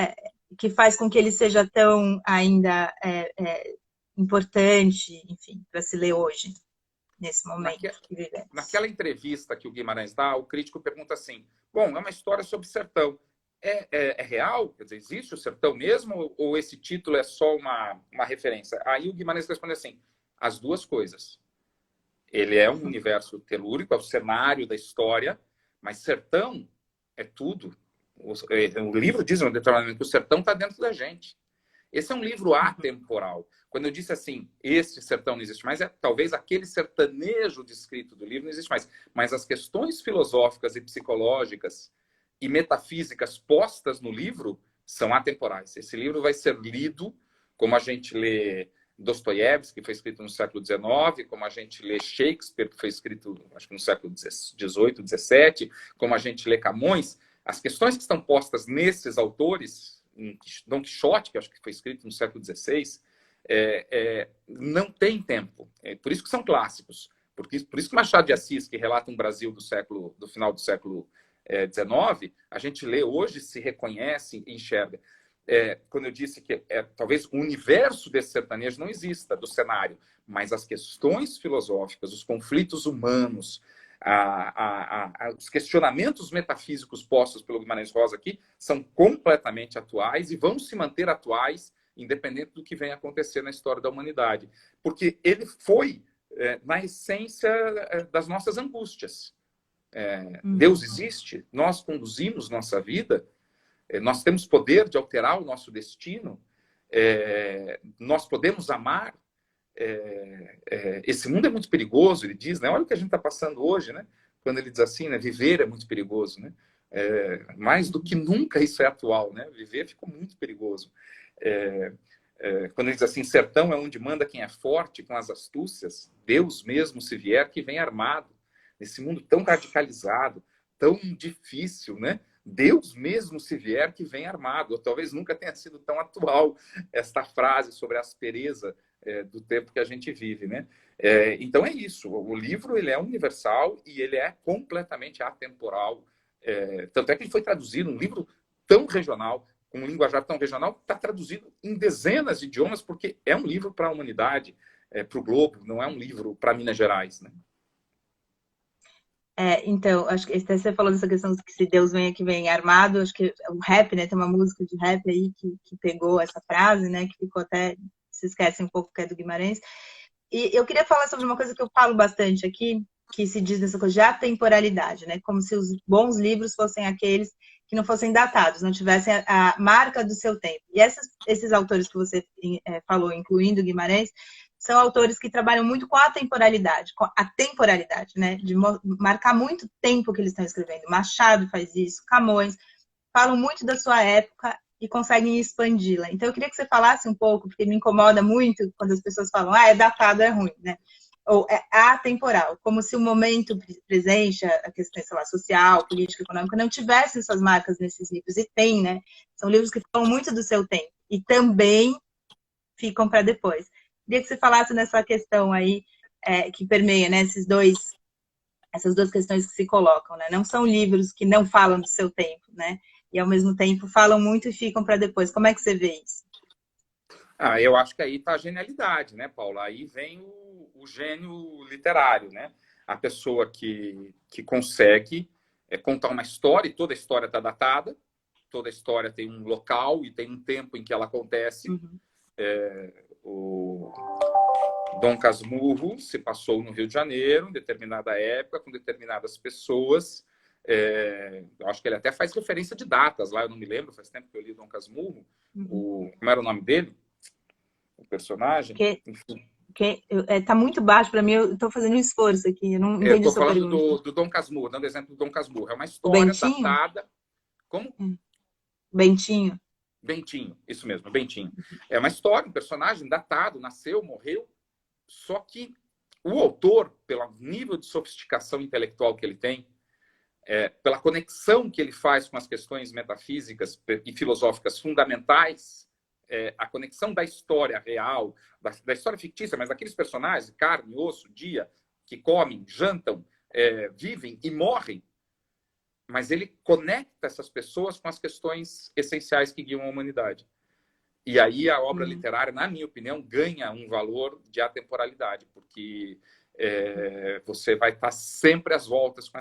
que faz com que ele seja tão ainda importante, enfim, para se ler hoje, nesse momento que vivemos? Naquela entrevista que o Guimarães dá, o crítico pergunta assim, bom, é uma história sobre sertão. É real? Quer dizer, existe o sertão mesmo? Ou esse título é só uma referência? Aí o Guimarães responde assim, as duas coisas. Ele é um universo telúrico, é o cenário da história, mas sertão é tudo. O livro diz determinadamente que o sertão está dentro da gente. Esse é um livro atemporal. Quando eu disse assim, este sertão não existe mais, talvez aquele sertanejo descrito do livro não existe mais. Mas as questões filosóficas e psicológicas e metafísicas postas no livro são atemporais. Esse livro vai ser lido como a gente lê Dostoiévski, que foi escrito no século XIX, como a gente lê Shakespeare, que foi escrito, acho que no século XVIII, XVII, como a gente lê Camões. As questões que estão postas nesses autores, em Dom Quixote, que acho que foi escrito no século XVI, não tem tempo. Por isso que são clássicos. Por isso que Machado de Assis, que relata um Brasil do final do século XIX, a gente lê hoje, se reconhece e enxerga. Quando eu disse que talvez o universo desse sertanejo não exista, do cenário, mas as questões filosóficas, os conflitos humanos, os questionamentos metafísicos postos pelo Guimarães Rosa aqui são completamente atuais e vão se manter atuais, independente do que venha acontecer na história da humanidade. Porque ele foi, na essência, das nossas angústias. Deus existe? Nós conduzimos nossa vida? Nós temos poder de alterar o nosso destino? Nós podemos amar? Esse mundo é muito perigoso, ele diz, né? Olha o que a gente está passando hoje, né? Quando ele diz assim, né? Viver é muito perigoso, né? Mais do que nunca isso é atual, né? Viver ficou muito perigoso. Quando ele diz assim, sertão é onde manda quem é forte com as astúcias, Deus mesmo se vier que vem armado. Nesse mundo tão radicalizado, tão difícil, né? Deus mesmo se vier que vem armado. Ou talvez nunca tenha sido tão atual esta frase sobre a aspereza do tempo que a gente vive, né? Então é isso. O livro ele é universal e ele é completamente atemporal. Tanto é que ele foi traduzido, um livro tão regional, com um linguajar tão regional, está traduzido em dezenas de idiomas, porque é um livro para a humanidade, para o globo, não é um livro para Minas Gerais, né? Então, acho que você falou dessa questão de que se Deus vem aqui, vem armado, acho que o rap, né, tem uma música de rap aí que pegou essa frase, né, que ficou até, se esquece um pouco que é do Guimarães. E eu queria falar sobre uma coisa que eu falo bastante aqui, que se diz nessa coisa de atemporalidade, né, como se os bons livros fossem aqueles que não fossem datados, não tivessem a marca do seu tempo. E esses autores que você falou, incluindo Guimarães, são autores que trabalham muito com a temporalidade, né? De marcar muito tempo que eles estão escrevendo. Machado faz isso, Camões, falam muito da sua época e conseguem expandi-la. Então, eu queria que você falasse um pouco, porque me incomoda muito quando as pessoas falam, é datado, é ruim, né? ou é atemporal, como se o momento presente, a questão, sei lá, social, política, econômica, não tivessem suas marcas nesses livros. E tem, né? São livros que falam muito do seu tempo e também ficam para depois. Queria que você falasse nessa questão aí, que permeia, né, essas duas questões que se colocam, né? Não são livros que não falam do seu tempo, né? E ao mesmo tempo falam muito e ficam para depois. Como é que você vê isso? Eu acho que aí está a genialidade, né, Paula? Aí vem o gênio literário, né? A pessoa que consegue contar uma história, e toda a história está datada, toda a história tem um local e tem um tempo em que ela acontece. Uhum. O Dom Casmurro se passou no Rio de Janeiro, em determinada época, com determinadas pessoas. Eu acho que ele até faz referência de datas lá, eu não me lembro, faz tempo que eu li Dom Casmurro. Como era o nome dele? O personagem? Enfim. Tá muito baixo para mim, eu estou fazendo um esforço aqui, eu não Eu entendi estou sua falando pergunta. do Dom Casmurro, dando exemplo do Dom Casmurro. É uma O história Bentinho? datada. Como? Bentinho. Bentinho, isso mesmo, Bentinho. É uma história, um personagem datado, nasceu, morreu. Só que o autor, pelo nível de sofisticação intelectual que ele tem, pela conexão que ele faz com as questões metafísicas e filosóficas fundamentais, a conexão da história real, da história fictícia, mas daqueles personagens, carne, osso, dia, que comem, jantam, vivem e morrem, mas ele conecta essas pessoas com as questões essenciais que guiam a humanidade. E aí a obra literária, na minha opinião, ganha um valor de atemporalidade, porque você vai estar sempre às voltas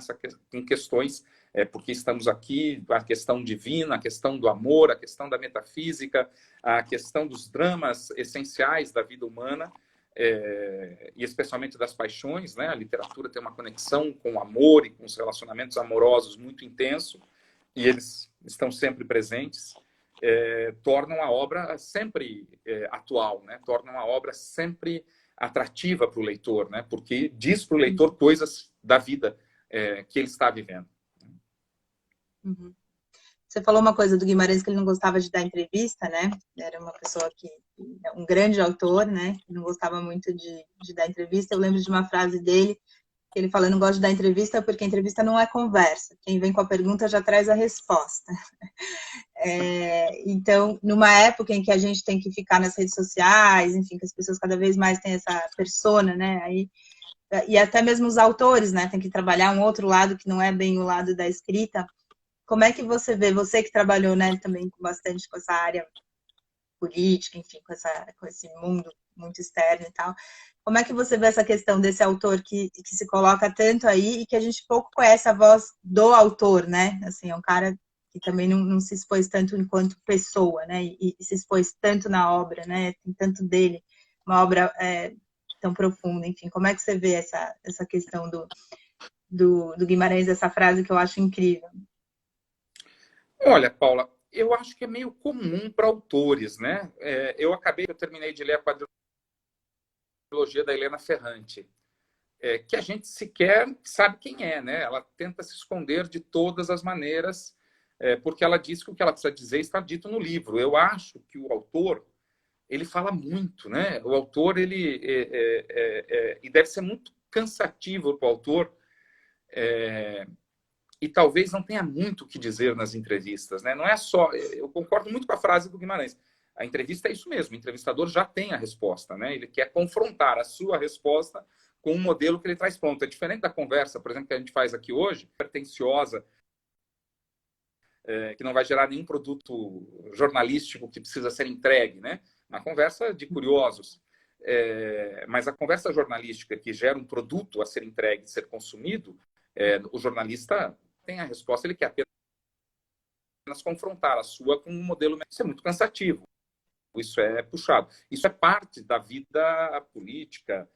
com questões, porque estamos aqui, a questão divina, a questão do amor, a questão da metafísica, a questão dos dramas essenciais da vida humana, e especialmente das paixões, né? A literatura tem uma conexão com o amor e com os relacionamentos amorosos muito intenso, e eles estão sempre presentes. Tornam a obra sempre atual, né? Tornam a obra sempre atrativa para o leitor, né? Porque diz para o leitor coisas da vida que ele está vivendo. Uhum. Você falou uma coisa do Guimarães, que ele não gostava de dar entrevista, né? Era uma pessoa um grande autor, né? Que não gostava muito de dar entrevista. Eu lembro de uma frase dele, que ele fala: eu não gosto de dar entrevista porque entrevista não é conversa. Quem vem com a pergunta já traz a resposta. Então, numa época em que a gente tem que ficar nas redes sociais, enfim, que as pessoas cada vez mais têm essa persona, né? Aí, e até mesmo os autores, né? Tem que trabalhar um outro lado que não é bem o lado da escrita. Como é que você vê, você que trabalhou, né, também bastante com essa área política, enfim, com esse mundo muito externo e tal, como é que você vê essa questão desse autor que se coloca tanto aí e que a gente pouco conhece a voz do autor, né? Assim, é um cara que também não se expôs tanto enquanto pessoa, né? E se expôs tanto na obra, né? Tem tanto dele, uma obra tão profunda, enfim. Como é que você vê essa questão do Guimarães, essa frase que eu acho incrível? Olha, Paula, eu acho que é meio comum para autores, né? Eu terminei de ler a quadrilogia da Helena Ferrante, que a gente sequer sabe quem é, né? Ela tenta se esconder de todas as maneiras, porque ela diz que o que ela precisa dizer está dito no livro. Eu acho que o autor, ele fala muito, né? O autor, ele e deve ser muito cansativo para o autor, e talvez não tenha muito o que dizer nas entrevistas, né? Não é só... Eu concordo muito com a frase do Guimarães. A entrevista é isso mesmo, o entrevistador já tem a resposta, né? Ele quer confrontar a sua resposta com um modelo que ele traz pronto. É diferente da conversa, por exemplo, que a gente faz aqui hoje, pretensiosa, que não vai gerar nenhum produto jornalístico que precisa ser entregue, né? Uma conversa de curiosos. Mas a conversa jornalística que gera um produto a ser entregue, ser consumido, o jornalista tem a resposta, ele quer apenas confrontar a sua com um modelo. Isso é muito cansativo, isso é puxado. Isso é parte da vida política,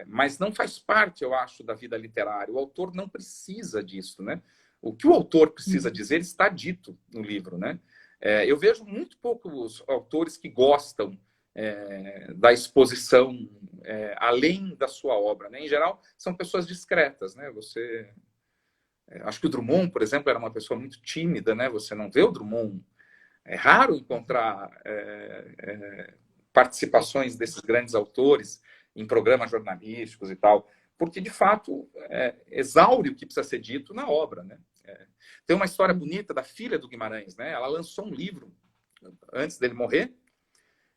mas não faz parte, eu acho, da vida literária. O autor não precisa disso, né? O que o autor precisa dizer está dito no livro, né? Eu vejo muito poucos autores que gostam da exposição além da sua obra, né? Em geral, são pessoas discretas, né? Acho que o Drummond, por exemplo, era uma pessoa muito tímida, né? Você não vê o Drummond. É raro encontrar participações desses grandes autores em programas jornalísticos e tal, porque, de fato, exaure o que precisa ser dito na obra, né? Tem uma história bonita da filha do Guimarães, né? Ela lançou um livro antes dele morrer,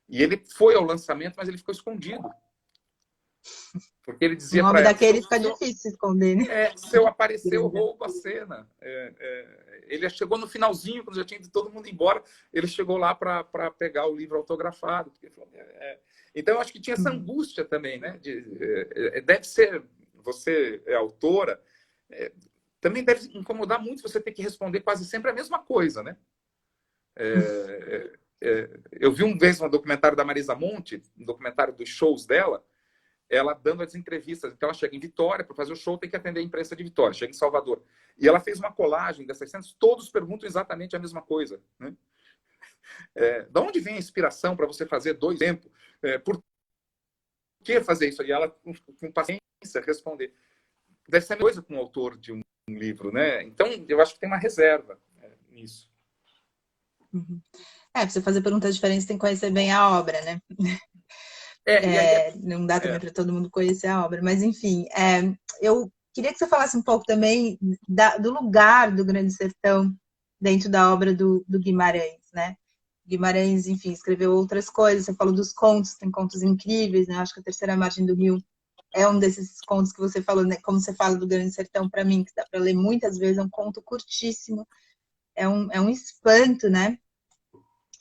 e ele foi ao lançamento, mas ele ficou escondido. Porque ele Um dizia para nome ela, daquele fica difícil esconder, né? se eu aparecer, eu roubo a cena. Ele chegou no finalzinho, quando já tinha ido todo mundo embora, ele chegou lá para pegar o livro autografado. Então, eu acho que tinha essa angústia também, né? Deve ser, você é autora, também deve incomodar muito você ter que responder quase sempre a mesma coisa, né? Eu vi uma vez um documentário da Marisa Monte, um documentário dos shows dela, ela dando as entrevistas. Então, ela chega em Vitória, para fazer o show, tem que atender a imprensa de Vitória. Chega em Salvador. E ela fez uma colagem dessas cenas, todos perguntam exatamente a mesma coisa. Né? Da onde vem a inspiração para você fazer 2 tempos? Por que fazer isso? E ela, com paciência, responder. Deve ser a mesma coisa com o autor de um livro. Né? Então, eu acho que tem uma reserva nisso. Para você fazer perguntas diferentes, tem que conhecer bem a obra, né? Não dá também para todo mundo conhecer a obra, mas enfim, eu queria que você falasse um pouco também do lugar do Grande Sertão dentro da obra do Guimarães, né? Guimarães, enfim, escreveu outras coisas, você falou dos contos, tem contos incríveis, né? Acho que A Terceira Margem do Rio é um desses contos que você falou, né? Como você fala do Grande Sertão, para mim, que dá para ler muitas vezes, é um conto curtíssimo, é um espanto, né?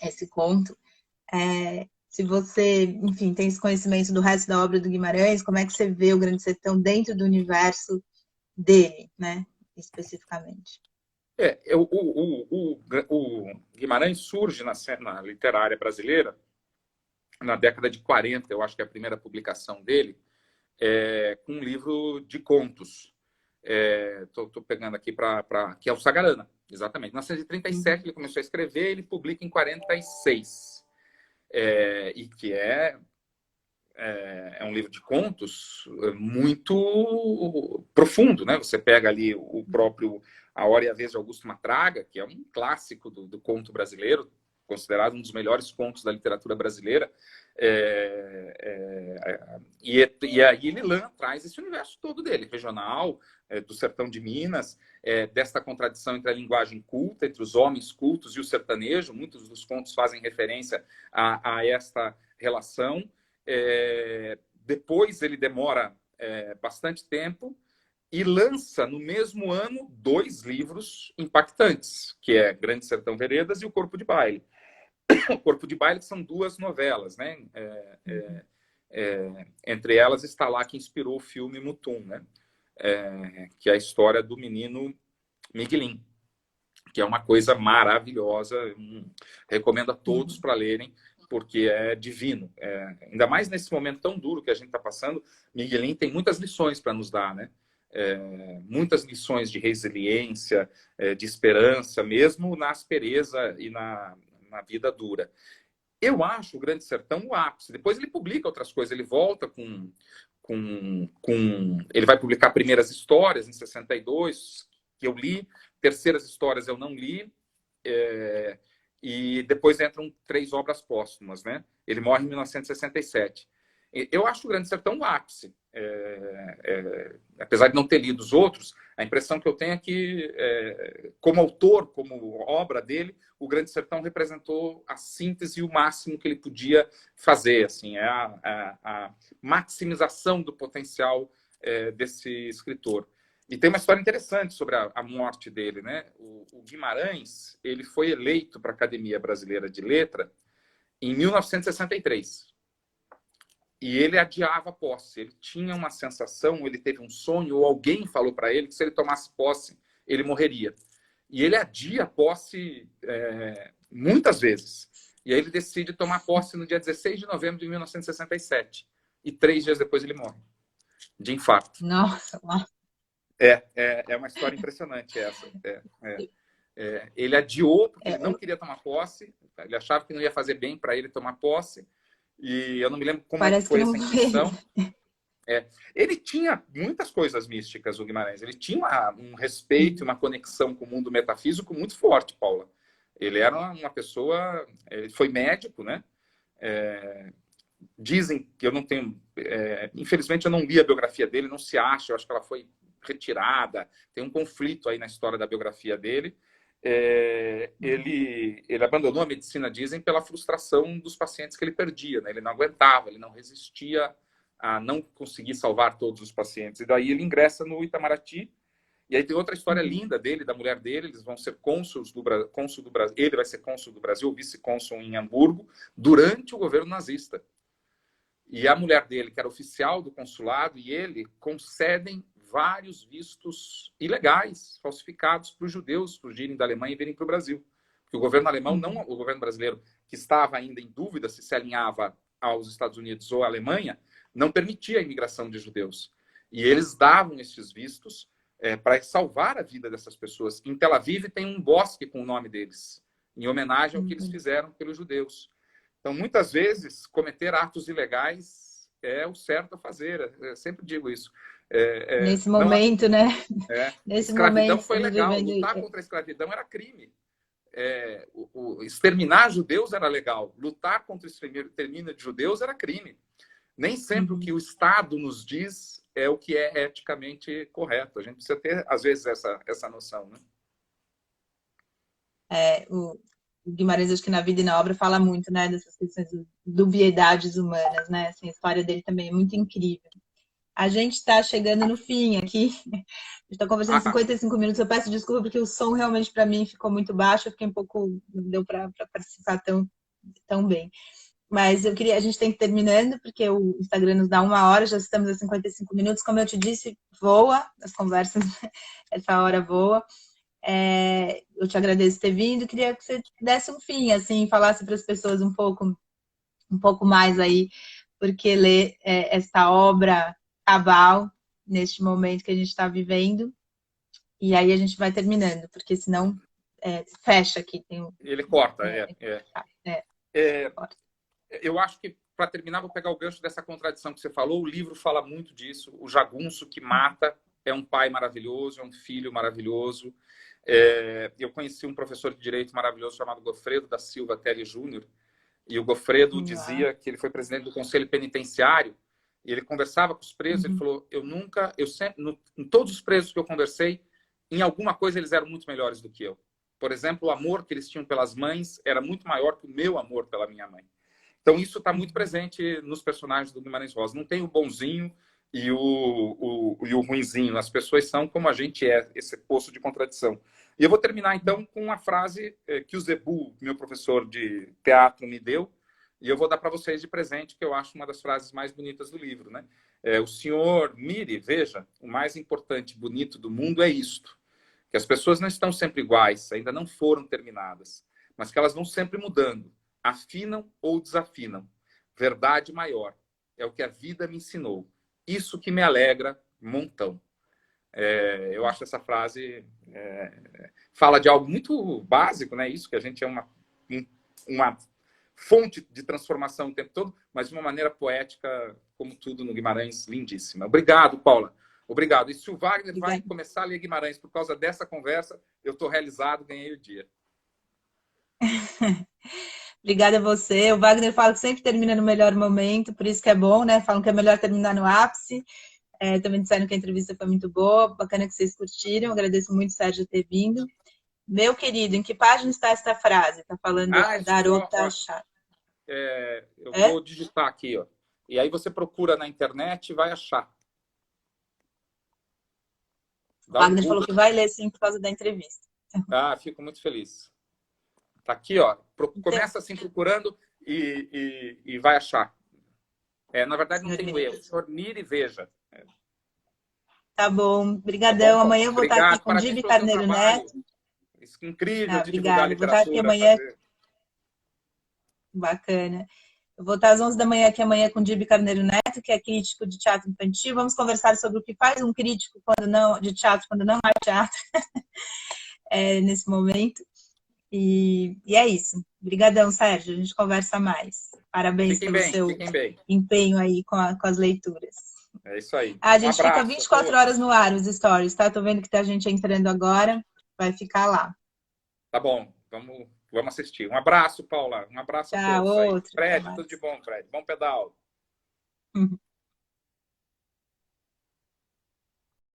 Esse conto. Se você, enfim, tem esse conhecimento do resto da obra do Guimarães, como é que você vê o Grande Sertão dentro do universo dele, né, especificamente? O Guimarães surge na cena literária brasileira na década de 40, eu acho que é a primeira publicação dele, com um livro de contos. Estou pegando aqui que é o Sagarana, exatamente. Em 1937 ele começou a escrever, ele publica em 46. E que é um livro de contos muito profundo, né? Você pega ali o próprio A Hora e a Vez de Augusto Matraga, que é um clássico do conto brasileiro, considerado um dos melhores contos da literatura brasileira. E aí ele traz esse universo todo dele, regional, do sertão de Minas, desta contradição entre a linguagem culta, entre os homens cultos e o sertanejo. Muitos dos contos fazem referência a esta relação. Depois ele demora bastante tempo e lança no mesmo ano 2 livros impactantes, que é Grande Sertão Veredas e O Corpo de Baile. O Corpo de Baile são 2 novelas, né? Entre elas está lá que inspirou o filme Mutum, né? Que é a história do menino Miguelim, que é uma coisa maravilhosa. Recomendo a todos para lerem, porque é divino. Ainda mais nesse momento tão duro que a gente está passando, Miguelim tem muitas lições para nos dar, né? Muitas lições de resiliência, de esperança, mesmo na aspereza e na vida dura. Eu acho o Grande Sertão o ápice. Depois ele publica outras coisas, ele volta ele vai publicar Primeiras Histórias, em 62, que eu li, Terceiras Histórias eu não li, e depois entram 3 obras póstumas, né? Ele morre em 1967. Eu acho o Grande Sertão o ápice. Apesar de não ter lido os outros, a impressão que eu tenho é que, como autor, como obra dele, o Grande Sertão representou a síntese e o máximo que ele podia fazer. Assim, a maximização do potencial desse escritor. E tem uma história interessante sobre a morte dele, né? O Guimarães, ele foi eleito para a Academia Brasileira de Letra em 1963. E ele adiava a posse. Ele tinha uma sensação, ele teve um sonho, ou alguém falou para ele que se ele tomasse posse, ele morreria. E ele adia a posse muitas vezes. E aí ele decide tomar posse no dia 16 de novembro de 1967. E 3 dias depois ele morre, de infarto. Nossa, É uma história impressionante essa. Ele adiou porque ele não queria tomar posse. Ele achava que não ia fazer bem para ele tomar posse. E eu não me lembro como foi essa intenção. Ele tinha muitas coisas místicas, o Guimarães. Ele tinha um respeito, uma conexão com o mundo metafísico muito forte, Paula. Ele era uma pessoa... Ele foi médico, né? dizem que eu não tenho... infelizmente, eu não li a biografia dele, não se acha, eu acho que ela foi retirada, tem um conflito aí na história da biografia dele. Ele abandonou a medicina, dizem, pela frustração dos pacientes que ele perdia, né? Ele não aguentava, ele não resistia a não conseguir salvar todos os pacientes. E daí ele ingressa no Itamaraty. E aí tem outra história linda dele, da mulher dele. Eles vão ser cônsuls do Brasil. Ele vai ser cônsul do Brasil, vice-cônsul em Hamburgo, durante o governo nazista. E a mulher dele, que era oficial do consulado, e ele concedem vários vistos ilegais, falsificados para os judeus fugirem da Alemanha e virem para o Brasil. Porque o governo alemão, não o governo brasileiro, que estava ainda em dúvida se alinhava aos Estados Unidos ou à Alemanha, não permitia a imigração de judeus. E eles davam esses vistos para salvar a vida dessas pessoas. Em Tel Aviv tem um bosque com o nome deles, em homenagem ao que eles fizeram pelos judeus. Então, muitas vezes, cometer atos ilegais é o certo a fazer. Eu sempre digo isso. Nesse momento, né? Nesse Escravidão momento, foi legal. Lutar contra a escravidão era crime. Exterminar judeus era legal. Lutar contra o extermínio de judeus era crime. Nem sempre o que o Estado nos diz é o que é eticamente correto. A gente precisa ter, às vezes, essa noção, né? O Guimarães, acho que na vida e na obra, fala muito, né, dessas questões de dubiedades humanas, né? Assim, a história dele também é muito incrível. A gente está chegando no fim aqui. A gente está conversando 55 minutos. Eu peço desculpa porque o som realmente para mim ficou muito baixo. Eu fiquei um pouco... Não deu para participar tão bem. Mas a gente tem que ir terminando, porque o Instagram nos dá 1 hora, já estamos a 55 minutos. Como eu te disse, voa as conversas, essa hora voa. Eu te agradeço por ter vindo. Queria que você desse um fim, assim, falasse para as pessoas um pouco mais aí, porque ler essa obra cabal neste momento que a gente está vivendo. E aí a gente vai terminando, porque senão fecha aqui. Ele corta, Eu acho que, para terminar, vou pegar o gancho dessa contradição que você falou. O livro fala muito disso. O jagunço que mata é um pai maravilhoso, é um filho maravilhoso. Eu conheci um professor de direito maravilhoso chamado Goffredo da Silva Telly Júnior. E o Goffredo dizia que ele foi presidente do Conselho Penitenciário. E ele conversava com os presos. Ele falou: em todos os presos que eu conversei, em alguma coisa eles eram muito melhores do que eu. Por exemplo, o amor que eles tinham pelas mães era muito maior que o meu amor pela minha mãe. Então, isso está muito presente nos personagens do Guimarães Rosa. Não tem o bonzinho e o ruinzinho. As pessoas são como a gente é, esse poço de contradição. E eu vou terminar, então, com uma frase que o Zebu, meu professor de teatro, me deu, e eu vou dar para vocês de presente, que eu acho uma das frases mais bonitas do livro, né? O senhor mire, veja, o mais importante e bonito do mundo é isto, que as pessoas não estão sempre iguais, ainda não foram terminadas, mas que elas vão sempre mudando. Afinam ou desafinam. Verdade maior. É o que a vida me ensinou. Isso que me alegra montão. Eu acho essa frase fala de algo muito básico, né? Isso, que a gente é uma fonte de transformação o tempo todo, mas de uma maneira poética, como tudo no Guimarães, lindíssima. Obrigado, Paula. Obrigado. E se o Wagner vai começar a ler Guimarães por causa dessa conversa, eu estou realizado, ganhei o dia. Obrigada a você. O Wagner fala que sempre termina no melhor momento, por isso que é bom, né? Falam que é melhor terminar no ápice. Também disseram que a entrevista foi muito boa, bacana que vocês curtiram. Agradeço muito, Sérgio, ter vindo. Meu querido, em que página está esta frase? Está falando garota chata. Eu vou digitar aqui, ó. E aí você procura na internet e vai achar. O Wagner falou que vai ler sim por causa da entrevista. Fico muito feliz. Tá aqui, ó. Começa assim procurando e vai achar. Na verdade, não tem erro. O senhor mire e veja. Tá bom. Obrigadão. Amanhã eu vou estar aqui com o Dibi Carneiro Neto. Isso é incrível de divulgar a literatura. Vou estar aqui amanhã. Bacana. Eu vou estar às 11 da manhã aqui amanhã com o Dibi Carneiro Neto, que é crítico de teatro infantil. Vamos conversar sobre o que faz um crítico de teatro quando não há teatro nesse momento. E é isso. Obrigadão, Sérgio. A gente conversa mais. Parabéns pelo seu empenho aí com as leituras. É isso aí. A gente fica 24 horas no ar, os stories, tá? Tô vendo que tá gente entrando agora. Vai ficar lá. Tá bom. Vamos Vamos assistir. Um abraço, Paula. Um abraço a Tchau, todos aí. outro. Até Fred, mais. tudo de bom, Fred. Bom pedal.